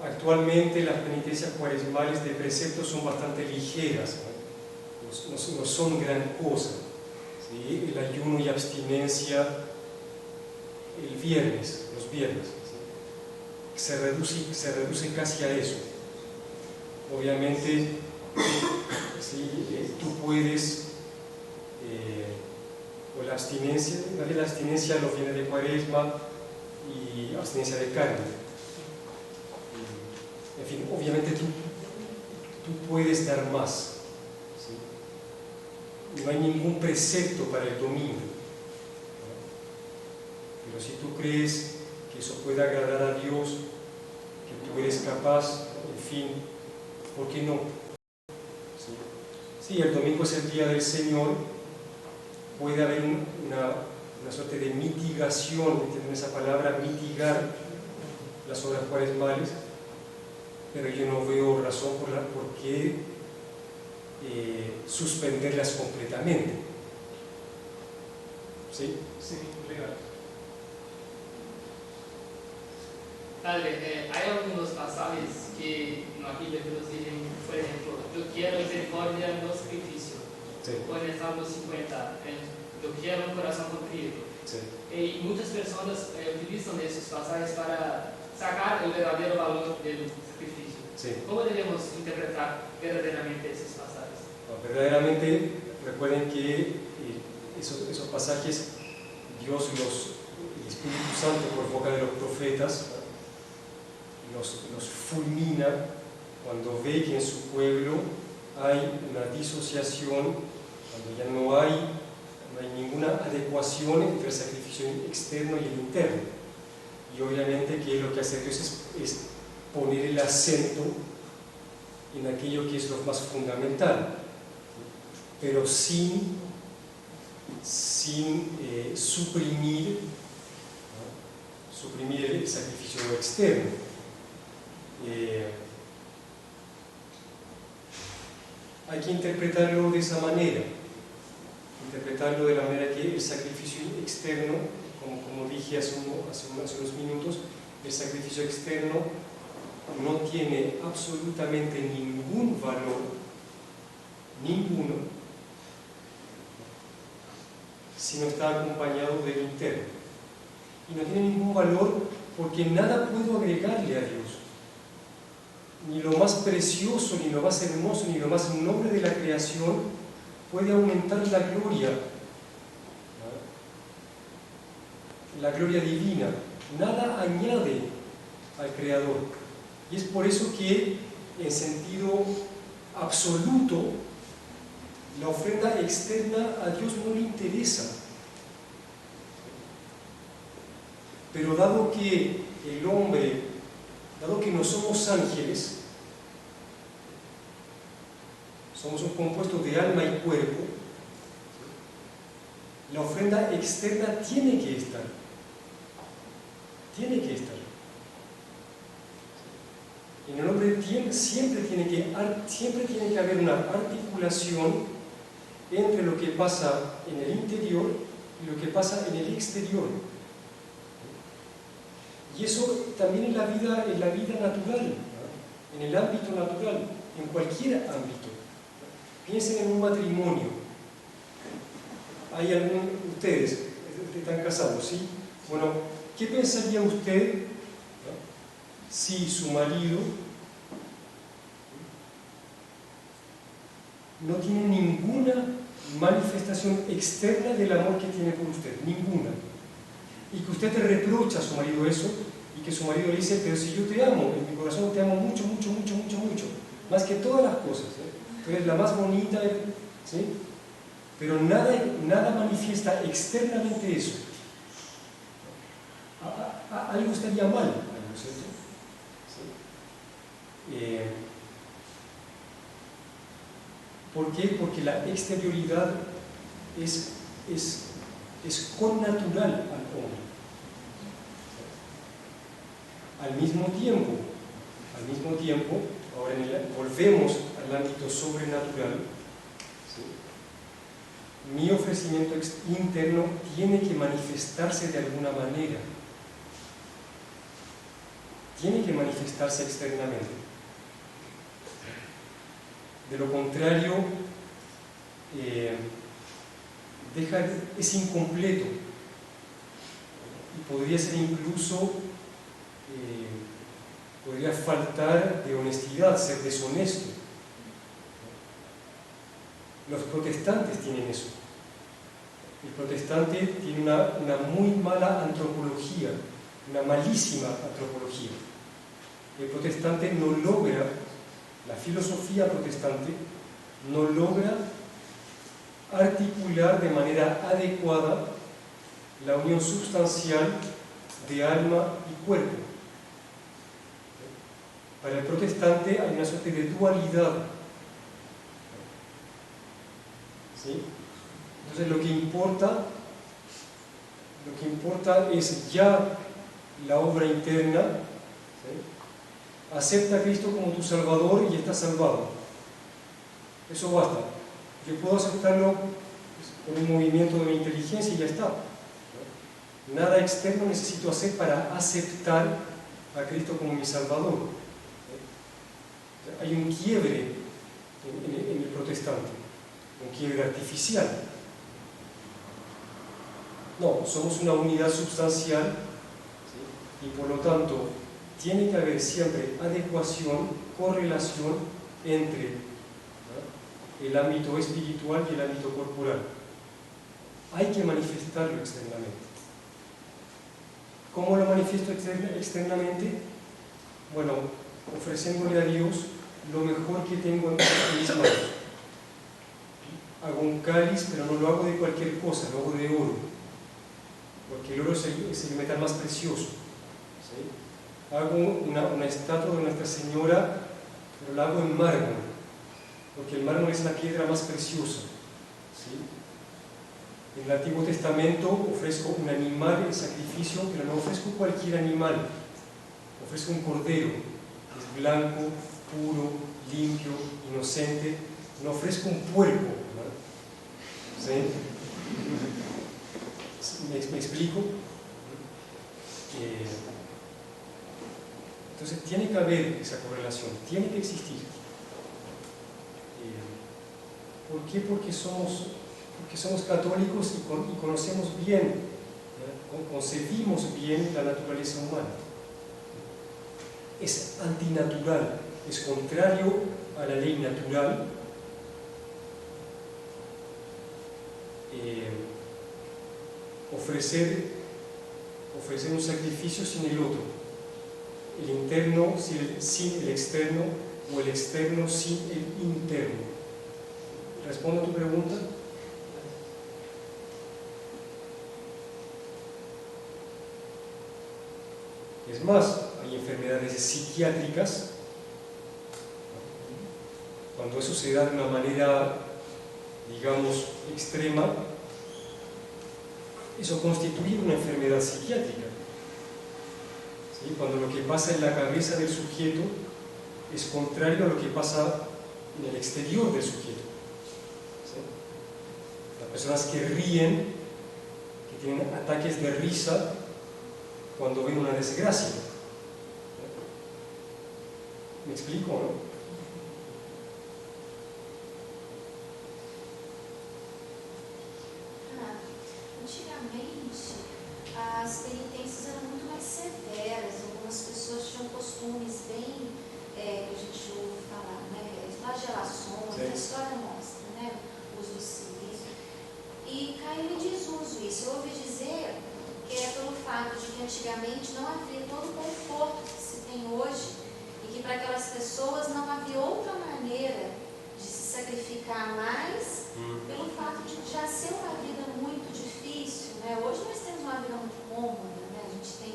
Actualmente las penitencias cuaresmales de precepto son bastante ligeras, ¿no? No son gran cosa, ¿sí? El ayuno y abstinencia los viernes, ¿sí? se reduce casi a eso. Obviamente, ¿sí? Tú puedes, o la abstinencia los fines de cuaresma y abstinencia de carne. En fin, obviamente tú puedes dar más, ¿sí? No hay ningún precepto para el domingo, ¿no? Pero si tú crees que eso puede agradar a Dios, que tú eres capaz, en fin, ¿por qué no? Sí, el domingo es el día del Señor, puede haber una suerte de mitigación, ¿entienden esa palabra? Mitigar las horas cuaresmales, pero yo no veo razón por qué suspenderlas completamente. ¿Sí? Sí, obrigado. Padre, hay algunos pasajes que en la Biblia que nos dicen, por ejemplo, yo quiero misericordia, no sacrificio. Sí. O en el Salmo 50, yo quiero un corazón contrito. Sí. Y muchas personas utilizan esos pasajes para sacar el verdadero valor del sacrificio. Sí. ¿Cómo debemos interpretar verdaderamente esos pasajes? No, verdaderamente, recuerden que esos pasajes Dios el Espíritu Santo por boca de los profetas los fulmina cuando ve que en su pueblo hay una disociación, cuando ya no hay ninguna adecuación entre el sacrificio externo y el interno. Y obviamente que lo que hace Dios es poner el acento en aquello que es lo más fundamental, pero sin suprimir el sacrificio externo. Hay que interpretarlo de esa manera, interpretarlo de la manera que el sacrificio externo, como dije hace unos minutos, el sacrificio externo no tiene absolutamente ningún valor, ninguno, si no está acompañado del interno. Y no tiene ningún valor porque nada puedo agregarle a Dios. Ni lo más precioso, ni lo más hermoso, ni lo más noble de la creación puede aumentar la gloria divina. Nada añade al Creador. Y es por eso que, en sentido absoluto, la ofrenda externa a Dios no le interesa. Pero dado que el hombre, dado que no somos ángeles, somos un compuesto de alma y cuerpo, la ofrenda externa tiene que estar. Tiene que estar. En el hombre siempre tiene que haber una articulación entre lo que pasa en el interior y lo que pasa en el exterior. Y eso también en la vida natural, ¿no? En el ámbito natural, en cualquier ámbito. Piensen en un matrimonio. Ustedes están casados, ¿sí? Bueno, ¿qué pensaría usted, ¿no?, si su marido no tiene ninguna manifestación externa del amor que tiene por usted? Ninguna. Y que usted te reprocha a su marido eso, y que su marido le dice, pero si yo te amo, en mi corazón te amo mucho, mucho, mucho, mucho, mucho, más que todas las cosas, ¿eh? Tú eres la más bonita, ¿sí? Pero nada manifiesta externamente eso. Algo estaría mal, ¿no es cierto? ¿Sí? ¿Por qué? Porque la exterioridad es connatural al hombre. Al mismo tiempo, ahora volvemos al ámbito sobrenatural, ¿sí? Mi ofrecimiento interno tiene que manifestarse de alguna manera, tiene que manifestarse externamente. De lo contrario, es incompleto y podría ser incluso, podría faltar de honestidad, ser deshonesto. Los protestantes tienen eso. El protestante tiene una muy mala antropología, una malísima antropología. El protestante no logra, la filosofía protestante no logra articular de manera adecuada la unión sustancial de alma y cuerpo. Para el protestante hay una suerte de dualidad. ¿Sí? Entonces lo que importa es ya la obra interna. ¿Sí? Acepta a Cristo como tu Salvador y estás salvado. Eso basta. Yo puedo aceptarlo con un movimiento de mi inteligencia y ya está. Nada externo necesito hacer para aceptar a Cristo como mi Salvador. Hay un quiebre en el protestante, un quiebre artificial. No, somos una unidad sustancial, ¿sí? Y por lo tanto tiene que haber siempre adecuación, correlación entre, ¿no?, el ámbito espiritual y el ámbito corporal. Hay que manifestarlo externamente. ¿Cómo lo manifiesto externamente? Bueno, ofreciéndole a Dios lo mejor que tengo en mis manos. Hago un cáliz, pero no lo hago de cualquier cosa, lo hago de oro, porque el oro es el metal más precioso. ¿Sí? Hago una estatua de Nuestra Señora, pero la hago en mármol, porque el mármol es la piedra más preciosa. ¿Sí? En el Antiguo Testamento ofrezco un animal en sacrificio, pero no ofrezco cualquier animal, ofrezco un cordero, que es blanco, puro, limpio, inocente. No ofrezco un puerco, ¿no? ¿Sí? ¿Me explico? Entonces tiene que haber esa correlación, tiene que existir. ¿Por qué? Porque somos católicos y conocemos bien, ¿no?, concebimos bien la naturaleza humana. Es antinatural, es contrario a la ley natural. Ofrecer un sacrificio sin el otro, el interno sin el externo, o el externo sin el interno. ¿Respondo a tu pregunta? Es más, hay enfermedades psiquiátricas cuando eso se da de una manera, digamos, extrema, eso constituye una enfermedad psiquiátrica. ¿Sí? Cuando lo que pasa en la cabeza del sujeto es contrario a lo que pasa en el exterior del sujeto. ¿Sí? Las personas que ríen, que tienen ataques de risa cuando ven una desgracia. ¿Me explico, no? Antigamente, as penitências eram muito mais severas, algumas pessoas tinham costumes bem, que a gente ouve falar, né, flagelações, a história mostra, né, o uso do silício, e caiu em desuso isso. Eu ouvi dizer que é pelo fato de que antigamente não havia todo o conforto que se tem hoje, e que para aquelas pessoas não havia outra maneira de se sacrificar mais, pelo fato de já ser uma vida muito difícil, né? Hoje nós temos uma vida muito cômoda, né? A gente tem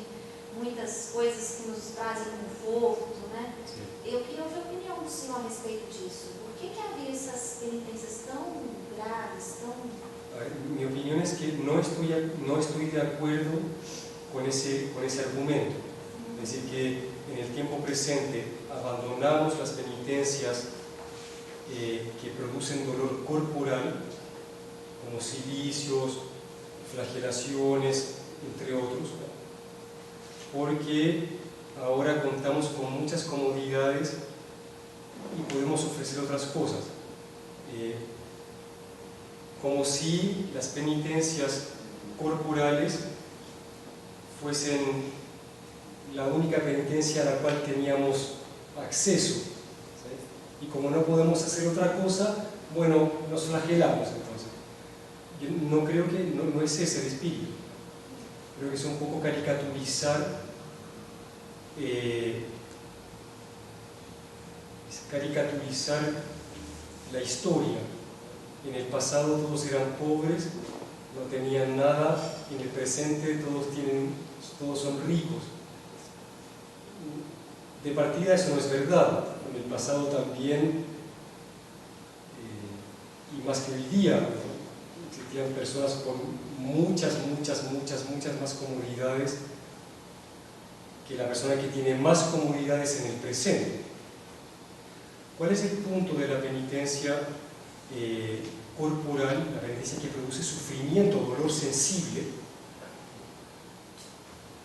muitas coisas que nos trazem conforto, né? Sim. Eu queria ouvir a opinião do senhor a respeito disso. Por que havia essas penitências tão graves, tão... Mi opinión es que no estoy de acuerdo con ese argumento. Es decir, que en el tiempo presente abandonamos las penitencias que producen dolor corporal, como cilicios, flagelaciones, entre otros, porque ahora contamos con muchas comodidades y podemos ofrecer otras cosas. Como si las penitencias corporales fuesen la única penitencia a la cual teníamos acceso, ¿sí? Y como no podemos hacer otra cosa, bueno, nos flagelamos entonces. Yo no creo que, no es ese el espíritu. Creo que es un poco caricaturizar la historia. En el pasado todos eran pobres, no tenían nada, en el presente todos son ricos. De partida eso no es verdad. En el pasado también, y más que hoy día, existían personas con muchas más comodidades que la persona que tiene más comodidades en el presente. ¿Cuál es el punto de la penitencia corporal, la penitencia que produce sufrimiento, dolor sensible?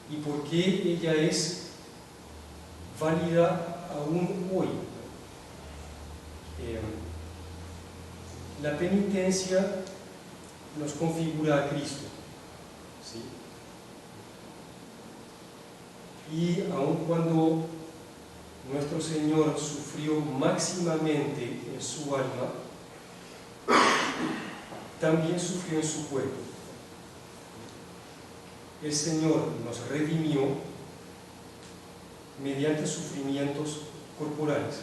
¿Y por qué ella es válida aún hoy? La penitencia nos configura a Cristo, ¿sí? Y aun cuando nuestro Señor sufrió máximamente en su alma, también sufrió en su cuerpo. El Señor nos redimió mediante sufrimientos corporales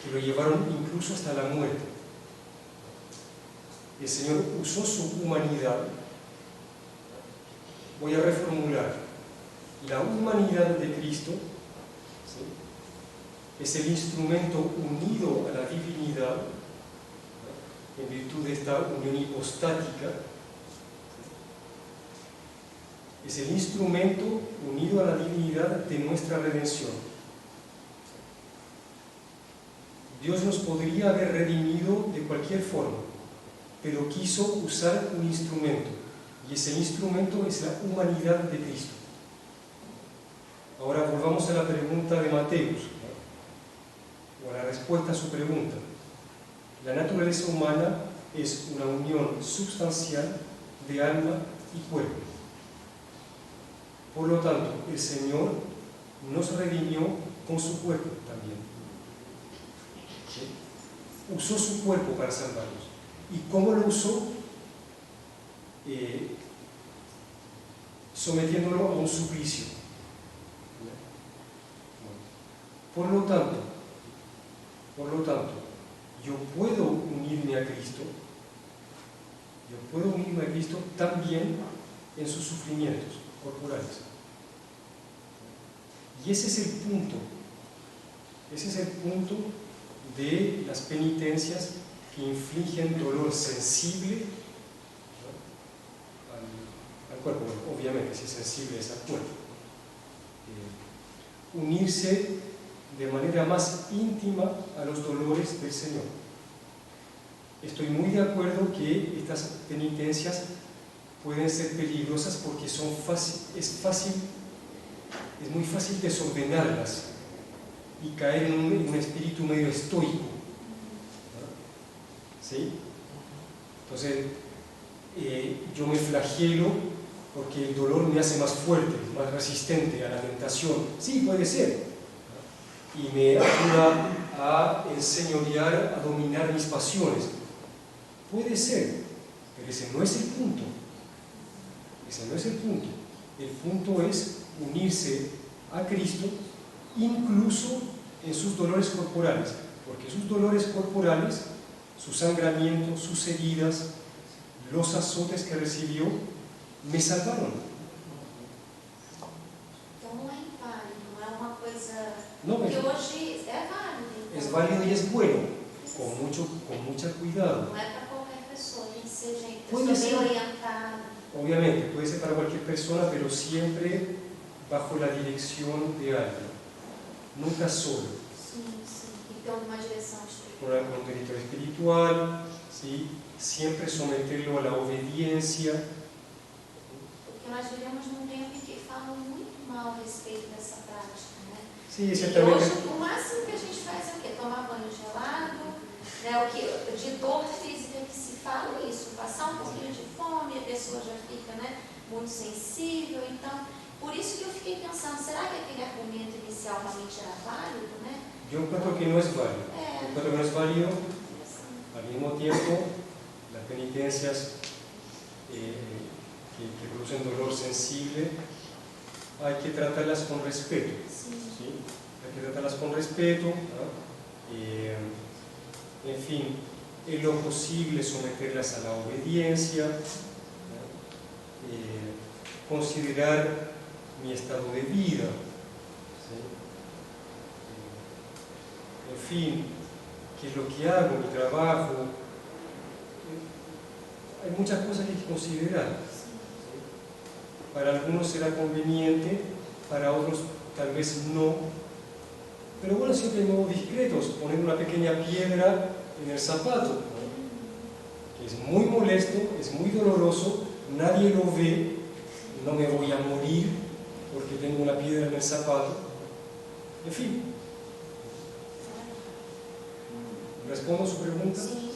que lo llevaron incluso hasta la muerte. El Señor usó su humanidad. Voy a reformular. La humanidad de Cristo, ¿sí?, es el instrumento unido a la divinidad en virtud de esta unión hipostática. Es el instrumento unido a la divinidad de nuestra redención. Dios nos podría haber redimido de cualquier forma, pero quiso usar un instrumento, y ese instrumento es la humanidad de Cristo. Ahora volvamos a la pregunta de Mateus, ¿no?, o a la respuesta a su pregunta. La naturaleza humana es una unión sustancial de alma y cuerpo. Por lo tanto, el Señor nos redimió con su cuerpo también. ¿Sí? Usó su cuerpo para salvarnos. ¿Y cómo lo usó? Sometiéndolo a un suplicio. Por lo tanto, yo puedo unirme a Cristo, también en sus sufrimientos corporales. Y ese es el punto Ese es el punto de las penitencias que infligen dolor sensible, ¿no?, al cuerpo. Bueno, obviamente, si es sensible es al cuerpo. Unirse de manera más íntima a los dolores del Señor. Estoy muy de acuerdo que estas penitencias pueden ser peligrosas porque es muy fácil desordenarlas y caer en un espíritu medio estoico, ¿no? ¿Sí? Entonces, yo me flagelo porque el dolor me hace más fuerte, más resistente a la tentación. Sí, puede ser, ¿no? Y me ayuda a enseñorear, a dominar mis pasiones. Puede ser, pero ese no es el punto. Ese no es el punto. El punto es unirse a Cristo incluso en sus dolores corporales, porque sus dolores corporales, su sangramiento, sus heridas, los azotes que recibió, me salvaron. Então não é inválido, não é uma coisa No, que hoje é válido. Então, es válido y es bueno, con mucho cuidado. não é para qualquer pessoa, tem que ser gente Puede bem ser. orientada. Obviamente, puede ser para cualquier persona, pero siempre bajo la dirección de alguien, nunca solo. Sim, sim. Então, numa direção espiritual. Con un director espiritual, ¿sí? Siempre someterlo a la obediencia. Porque nós vivemos num tempo em que falam muito mal a respeito dessa prática, né? Sí, E ciertamente. hoje o máximo que a gente faz é o quê? Tomar banho gelado, né? O que de dor física que se fala é isso, passar um pouquinho de fome, a pessoa já fica, né, muito sensível. Então, por isso que eu fiquei pensando, será que aquele argumento inicial realmente era válido, né? Yo encuentro que no es válido. Yo encuentro que no es válido. Al mismo tiempo, las penitencias que producen dolor sensible, hay que tratarlas con respeto. Sim. ¿Sí? Hay que tratarlas con respeto, ¿no? En fin, en lo posible someterlas a la obediencia, ¿no? Considerar mi estado de vida, ¿sí? En fin, qué es lo que hago, mi trabajo. Hay muchas cosas que hay que considerar. Para algunos será conveniente, para otros tal vez no. Pero bueno, siempre hay modos discretos, poner una pequeña piedra en el zapato, ¿no? Que es muy molesto, es muy doloroso, nadie lo ve, no me voy a morir porque tengo una piedra en el zapato. En fin. ¿Respondo su pregunta? Sim.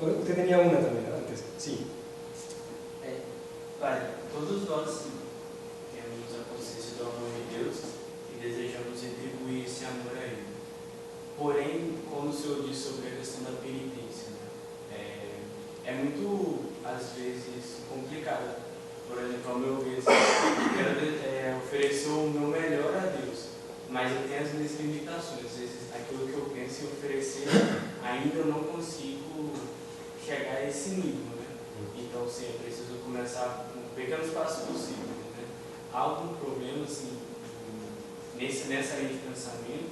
Obrigada. Usted tenía una también antes, sí. Pai, todos nós temos a consciência do amor de Deus e desejamos retribuir esse amor a Ele. Porém, como o Senhor disse sobre a questão da penitência, né? É muito, às vezes, complicado. Por exemplo, ao meu ver, eu quero oferecer o meu melhor a Deus, mas eu tenho as minhas limitações. Às vezes, aquilo que eu penso em oferecer, ainda eu não consigo chegar a esse nível, né? Então, sim, eu preciso começar com pequenos passos possíveis, né? Há algum problema, assim, nessa linha de pensamento?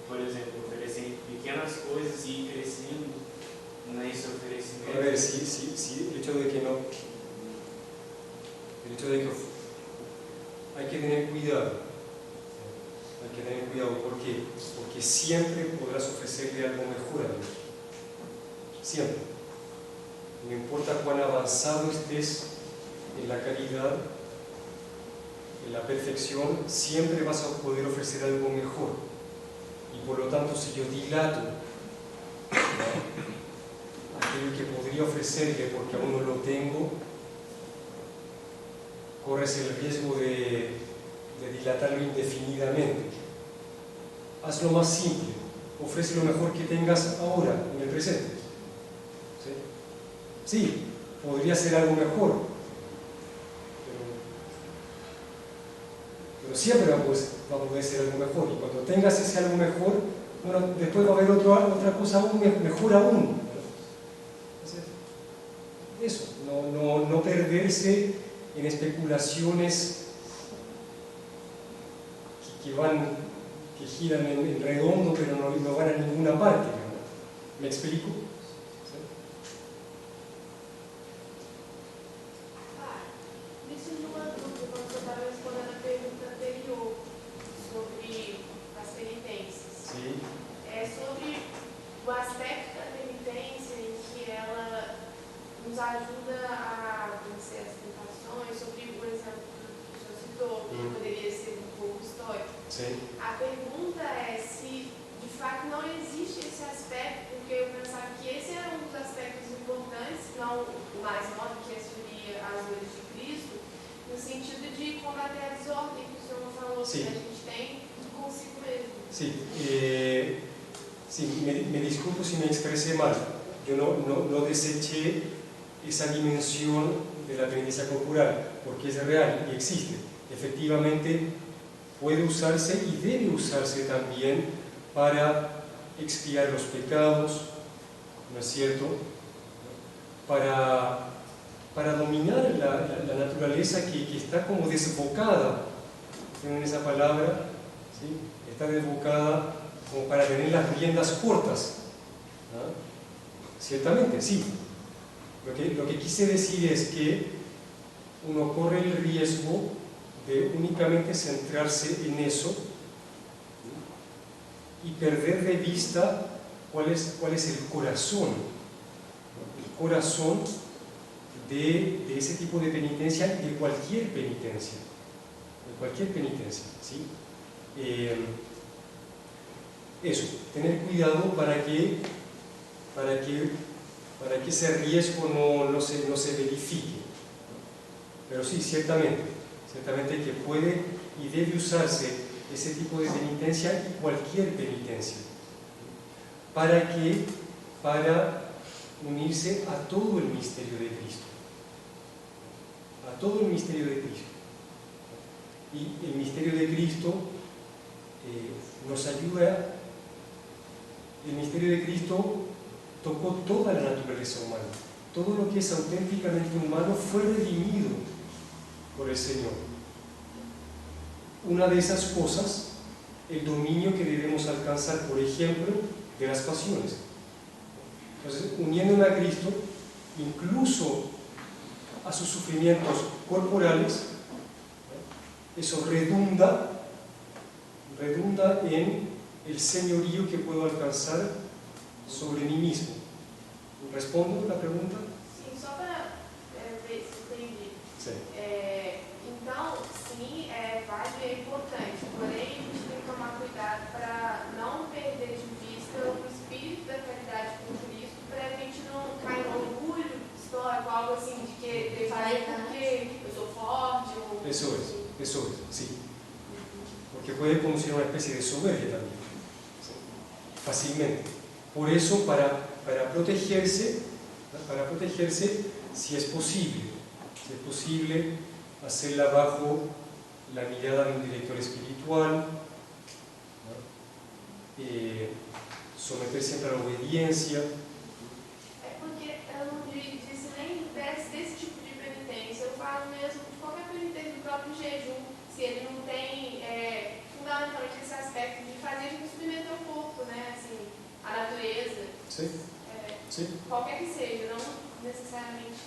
Por exemplo, oferecer pequenas coisas e ir crescendo nesse oferecimento? A ver, sí, el hecho de que no... El hecho de que hay que tener cuidado. Hay que tener cuidado. ¿Por qué? Porque siempre podrás ofrecerle algo mejor a Dios. Siempre. No importa cuán avanzado estés en la caridad, en la perfección, siempre vas a poder ofrecer algo mejor. Y por lo tanto, si yo dilato, ¿no?, aquello que podría ofrecerle porque aún no lo tengo, corres el riesgo de dilatarlo indefinidamente. Hazlo más simple, ofrece lo mejor que tengas ahora, en el presente. ¿Sí? Sí, podría ser algo mejor, pero siempre va a poder ser algo mejor. Y cuando tengas ese algo mejor, bueno, después va a haber otra cosa aún mejor aún. Entonces, eso, no perderse en especulaciones que giran en redondo, pero no van a ninguna parte, ¿no? ¿Me explico? Me surgiu uma dúvida quando você estava respondendo a pergunta anterior sobre as penitências. Sí. É sobre o aspecto da penitência em que ela nos ajuda a vencer as tentações, sobre o exemplo que o senhor citou, que poderia ser um pouco histórico. Sí. A pergunta é se de fato não existe esse aspecto, porque eu pensava que esse era um dos aspectos importantes, não o mais nobre, que seria as dores de Cristo, no sentido de combater a desordem que o senhor falou, Sí. que a gente tem consigo mesmo. Sí, sí, me disculpo si me expresé mal. Yo no deseché esa dimensión de la penitencia corporal, porque es real y existe. Efectivamente, puede usarse y debe usarse también para expiar los pecados, ¿no es cierto? Para dominar la naturaleza que está como desbocada, ¿tienen esa palabra? ¿Sí? Está desbocada como para tener las riendas cortas, ¿no? Ciertamente, sí. Lo que quise decir es que uno corre el riesgo de únicamente centrarse en eso, ¿no? Y perder de vista cuál es el corazón, ¿no? El corazón de ese tipo de penitencia, de cualquier penitencia, ¿sí? Eso, tener cuidado para que ese riesgo no se verifique. Pero sí, ciertamente que puede y debe usarse ese tipo de penitencia y cualquier penitencia. ¿Para qué? Para unirse a todo el misterio de Cristo. A todo el misterio de Cristo. Y el misterio de Cristo nos ayuda. El misterio de Cristo tocó toda la naturaleza humana. Todo lo que es auténticamente humano fue redimido por el Señor. Una de esas cosas, el dominio que debemos alcanzar, por ejemplo, de las pasiones. Entonces, uniéndome a Cristo, incluso a sus sufrimientos corporales, eso redunda en el señorío que puedo alcanzar sobre mí mismo. ¿Respondo la pregunta? Sim, só para ver se entendi. Sí. Então, sim, é válido e é importante, porém a gente tem que tomar cuidado para não perder de vista o espírito da caridade com Cristo, para a gente não cair no orgulho histórico, algo assim, de que falei porque eu sou forte. Ou... Eso es, sí. Porque puede producir una especie de soberbia también, ¿sí? Fácilmente. Por eso, para protegerse, si es posible hacerla bajo la mirada de un director espiritual, ¿no? Someter siempre a la obediencia. É porque eu não disse nem desse tipo de penitência, eu falo mesmo de qualquer penitência do próprio jejum, se ele não tem fundamentalmente esse aspecto de fazer a gente experimentar o corpo, né? Assim, a natureza. Sí, sí. Qualquer que seja, não necessariamente.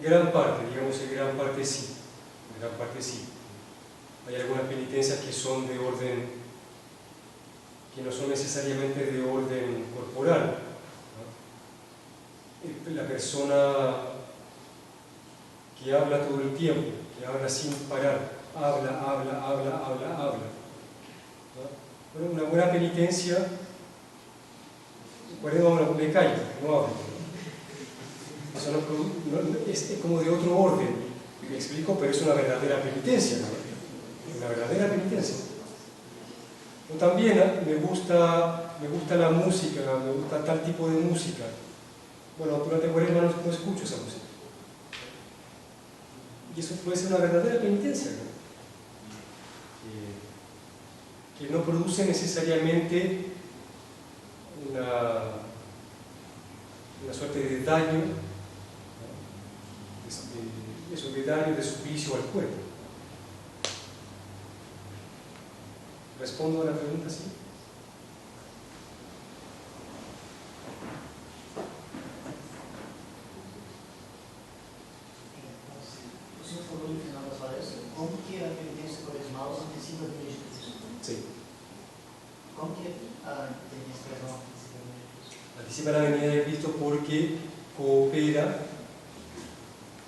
Gran parte sí. Hay algunas penitencias que son de orden, que no son necesariamente de orden corporal, ¿no? La persona que habla todo el tiempo, que habla sin parar, habla, ¿no? Bueno, una buena penitencia, me callo, no hablo. Eso es como de otro orden, me explico, pero es una verdadera penitencia, ¿no? Una verdadera penitencia. Pero también me gusta la música, me gusta tal tipo de música. Bueno, durante Cuaresma no escucho esa música. Y eso puede ser una verdadera penitencia, ¿no? Que no produce necesariamente una suerte de daño, ¿no? de daño, de suplicio al cuerpo. respondo a la pregunta, sí. O senhor falou no final da palestra como que a penitência quaresmal se antecipa a vinda de Cristo. Sí. Como que a penitência quaresmal antecipa a vinda de Cristo? Anticipa la venida de Cristo porque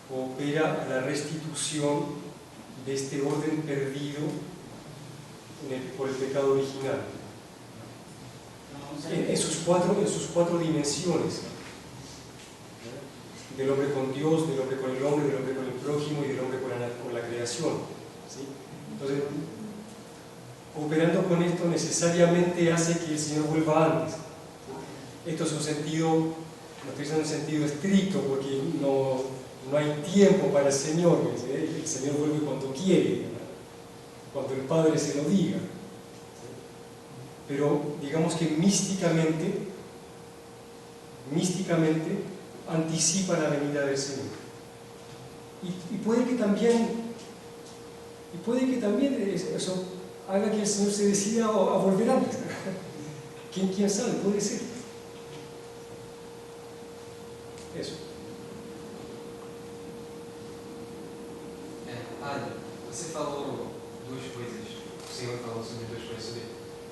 coopera a la restitución de este orden perdido por el pecado original. En sus cuatro dimensiones. Del hombre con Dios, del hombre con el hombre, del hombre con el prójimo y del hombre con la creación. ¿Sí? Entonces, cooperando con esto necesariamente hace que el Señor vuelva antes. Esto es un sentido, no estoy diciendo un sentido estricto, porque no hay tiempo para el Señor. El Señor vuelve cuando quiere, cuando el Padre se lo diga. Pero digamos que místicamente anticipa la venida del Señor. Y puede que también eso haga que el Señor se decida a volver antes. ¿Quién sabe? Puede ser. Eso. Você falou duas coisas, o Senhor falou sobre duas coisas, sobre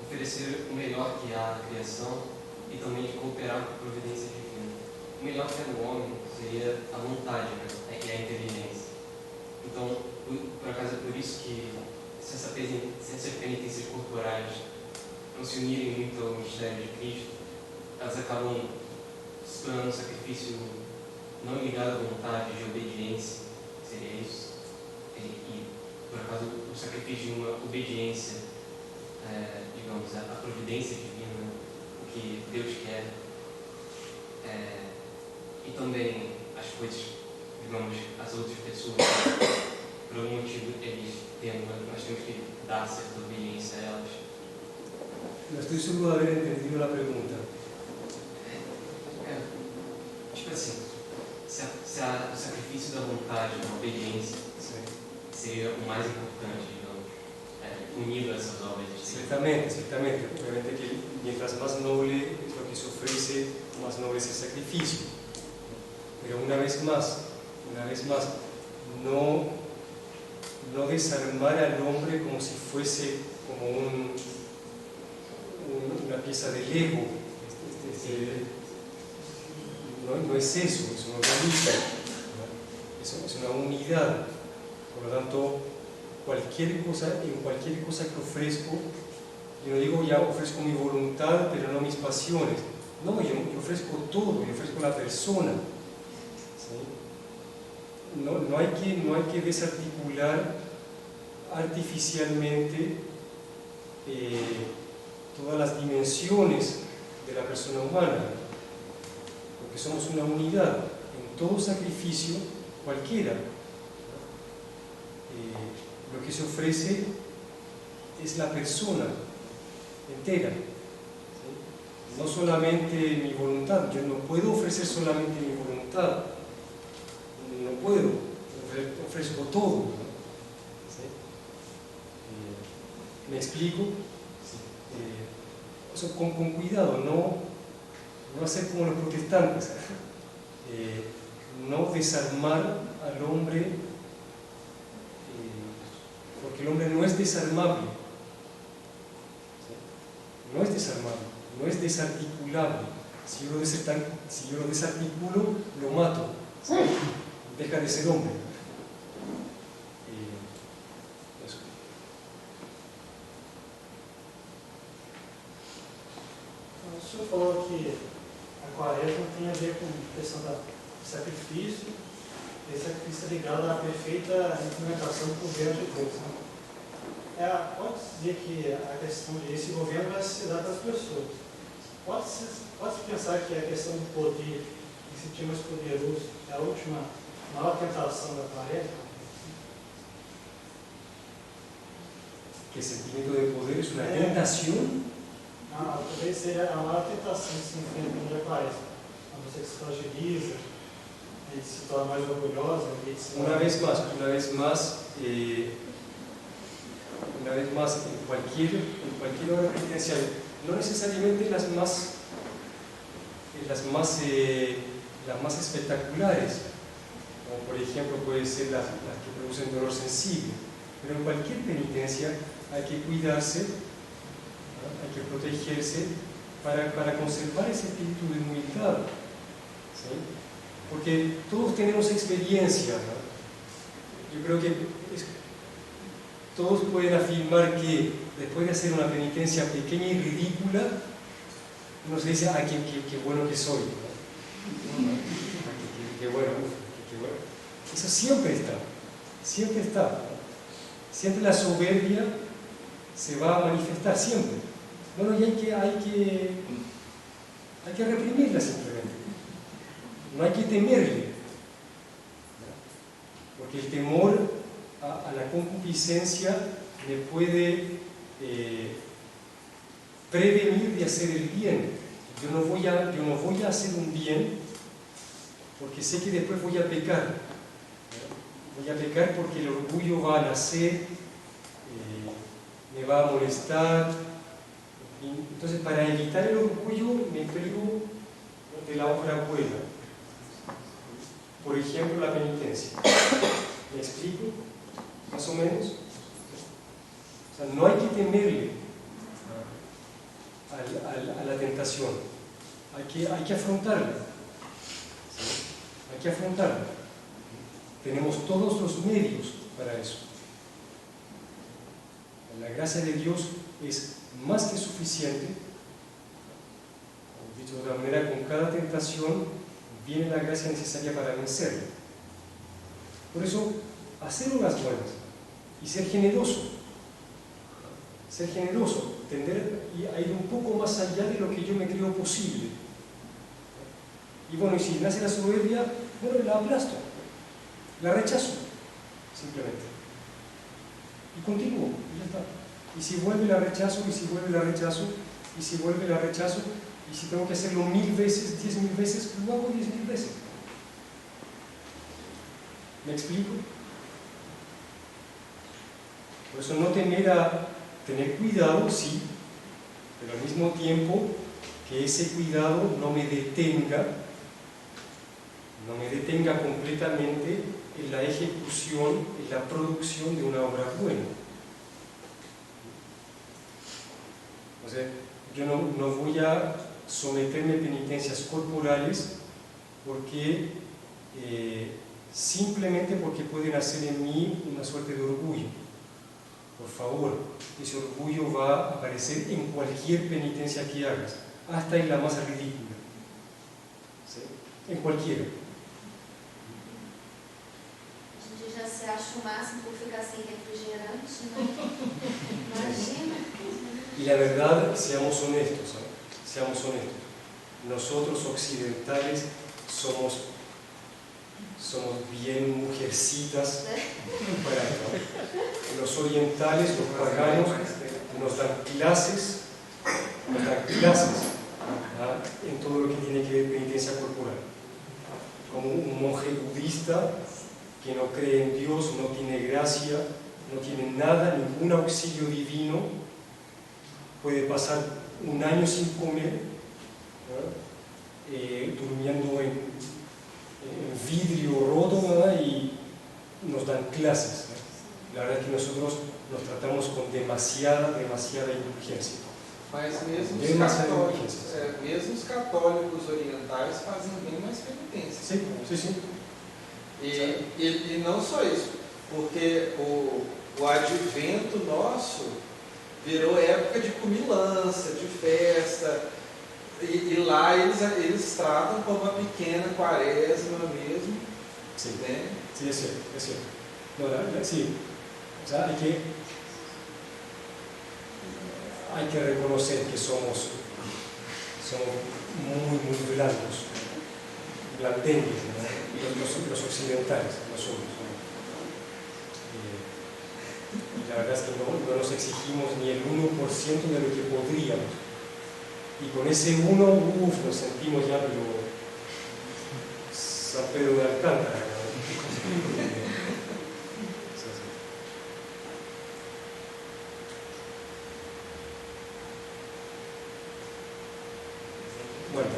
oferecer o melhor que há na criação e também de cooperar com a providência divina. O melhor que é no homem seria a vontade, né? E a inteligência. Então, por acaso é por isso que se essas penitências corporais não se unirem muito ao mistério de Cristo, elas acabam se tornando um sacrifício não ligado à vontade, de obediência, seria isso? E por acaso o sacrifício de uma obediência, digamos, à providência divina, o que Deus quer, e também as coisas, digamos, as outras pessoas, por algum motivo nós temos que dar certa obediência a elas. No estoy seguro de haber entendido la pregunta. Tipo assim, se o sacrifício da vontade, da obediência, seria o mais importante, digamos, unido a essas obras. Ciertamente. Obviamente que mientras más noble es lo que se ofrece, más noble es el sacrificio. Pero una vez más, no desarmar al hombre como si fuese como una pieza de Lego. No es eso, es una unidad. Es una unidad. Por lo tanto, en cualquier cosa que ofrezco, yo no digo ya ofrezco mi voluntad, pero no mis pasiones. No, yo ofrezco todo, yo ofrezco la persona. ¿Sí? No hay que desarticular artificialmente todas las dimensiones de la persona humana, porque somos una unidad en todo sacrificio, cualquiera. Lo que se ofrece es la persona entera, ¿sí? No solamente mi voluntad. Yo no puedo ofrecer solamente mi voluntad, no puedo, ofrezco todo, ¿no? ¿Sí? ¿Me explico? Sí. Con cuidado, no hacer como los protestantes, no desarmar al hombre, porque el hombre no es desarmable, ¿sí? No es desarticulable. Si yo lo desarticulo, lo mato, ¿sí? Deja de ser hombre. Eso. O senhor falou que a quaresma tem a ver com a questão do sacrifício. Esse sacrifício é ligado à perfeita implementação do governo de Deus. Né? Pode-se dizer que a questão desse governo vai se dar para as pessoas. Pode-se pensar que a questão do poder, de se sentir mais poderoso, é a última maior tentação da quaresma? Que el sentimiento de poder es una tentación. Não, talvez seja a maior tentação que se enfrenta na quaresma. Quando você se fragiliza, y se torna más orgullosa. Una vez más, una vez más, en cualquier obra penitenciaria, no necesariamente las más espectaculares, como por ejemplo puede ser las que producen dolor sensible, pero en cualquier penitencia hay que cuidarse, ¿no? Hay que protegerse para conservar ese espíritu de humildad, ¿sí? Porque todos tenemos experiencia, ¿no? Yo creo que todos pueden afirmar que después de hacer una penitencia pequeña y ridícula, uno se dice, qué bueno que soy, ¿no? Qué bueno. Eso siempre está, ¿no? Siempre la soberbia se va a manifestar, siempre. Bueno, y hay que reprimirla simplemente. No hay que temerle, ¿no? Porque el temor a la concupiscencia me puede prevenir de hacer el bien. Yo no voy a hacer un bien porque sé que después voy a pecar, ¿no? Voy a pecar porque el orgullo va a nacer, me va a molestar. Entonces, para evitar el orgullo me privo de la obra buena. Por ejemplo, la penitencia. ¿Me explico? Más o menos. O sea, no hay que temerle a la tentación. Hay que afrontarla. ¿Sí? Hay que afrontarla. Tenemos todos los medios para eso. La gracia de Dios es más que suficiente. Dicho de otra manera, con cada tentación viene la gracia necesaria para vencerla. Por eso, hacer obras buenas y ser generoso, tender a ir un poco más allá de lo que yo me creo posible. Y bueno, y si nace la soberbia, bueno, la aplasto, la rechazo, simplemente. Y continúo, y ya está. Y si vuelve la rechazo, y si vuelve la rechazo, y si vuelve la rechazo, y si tengo que hacerlo 1000 veces, 10.000 veces, lo hago 10.000 veces. ¿Me explico? Por eso no tener cuidado, sí, pero al mismo tiempo que ese cuidado no me detenga completamente en la ejecución, en la producción de una obra buena. O sea, yo no voy a someterme a penitencias corporales porque simplemente porque pueden hacer en mí una suerte de orgullo. Por favor, ese orgullo va a aparecer en cualquier penitencia que hagas, hasta en la más ridícula. ¿Sí? En cualquiera. A gente já se acha o máximo por ficar sem refrigerante, né? Imagina. Y la verdad, seamos honestos, ¿no? Seamos honestos. Nosotros occidentales somos bien mujercitas para ¿no? Los orientales, los paganos, nos dan clases ¿no? En todo lo que tiene que ver penitencia corporal. Como un monje budista que no cree en Dios, no tiene gracia, no tiene nada, ningún auxilio divino, puede pasar un año sin comer, ¿no? Durmiendo en vidrio roto, ¿no? Y nos dan clases, ¿no? La verdad es que nosotros nos tratamos con demasiada indulgencia. Mas mesmo os católicos orientais fazem bem mais penitência. Sim. E não só isso, porque o advento nosso virou época de comilança, de festa, e lá eles tratam como uma pequena quaresma mesmo. Sim, né? Sim, é certo. No, sí. O sea, hay que reconocer que somos muy blancos, blandengues, ¿no? Los occidentales, nosotros, ¿no? Y la verdad es que no nos exigimos ni el 1% de lo que podríamos. Y con ese 1, nos sentimos ya, pero San Pedro de Alcántara, ¿no?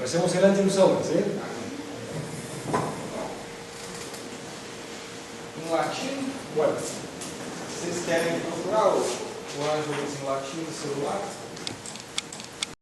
recemos el Ángelus ahora, ¿sí? Em latim, Bueno, vocês querem procurar o Ângelus em latim no celular?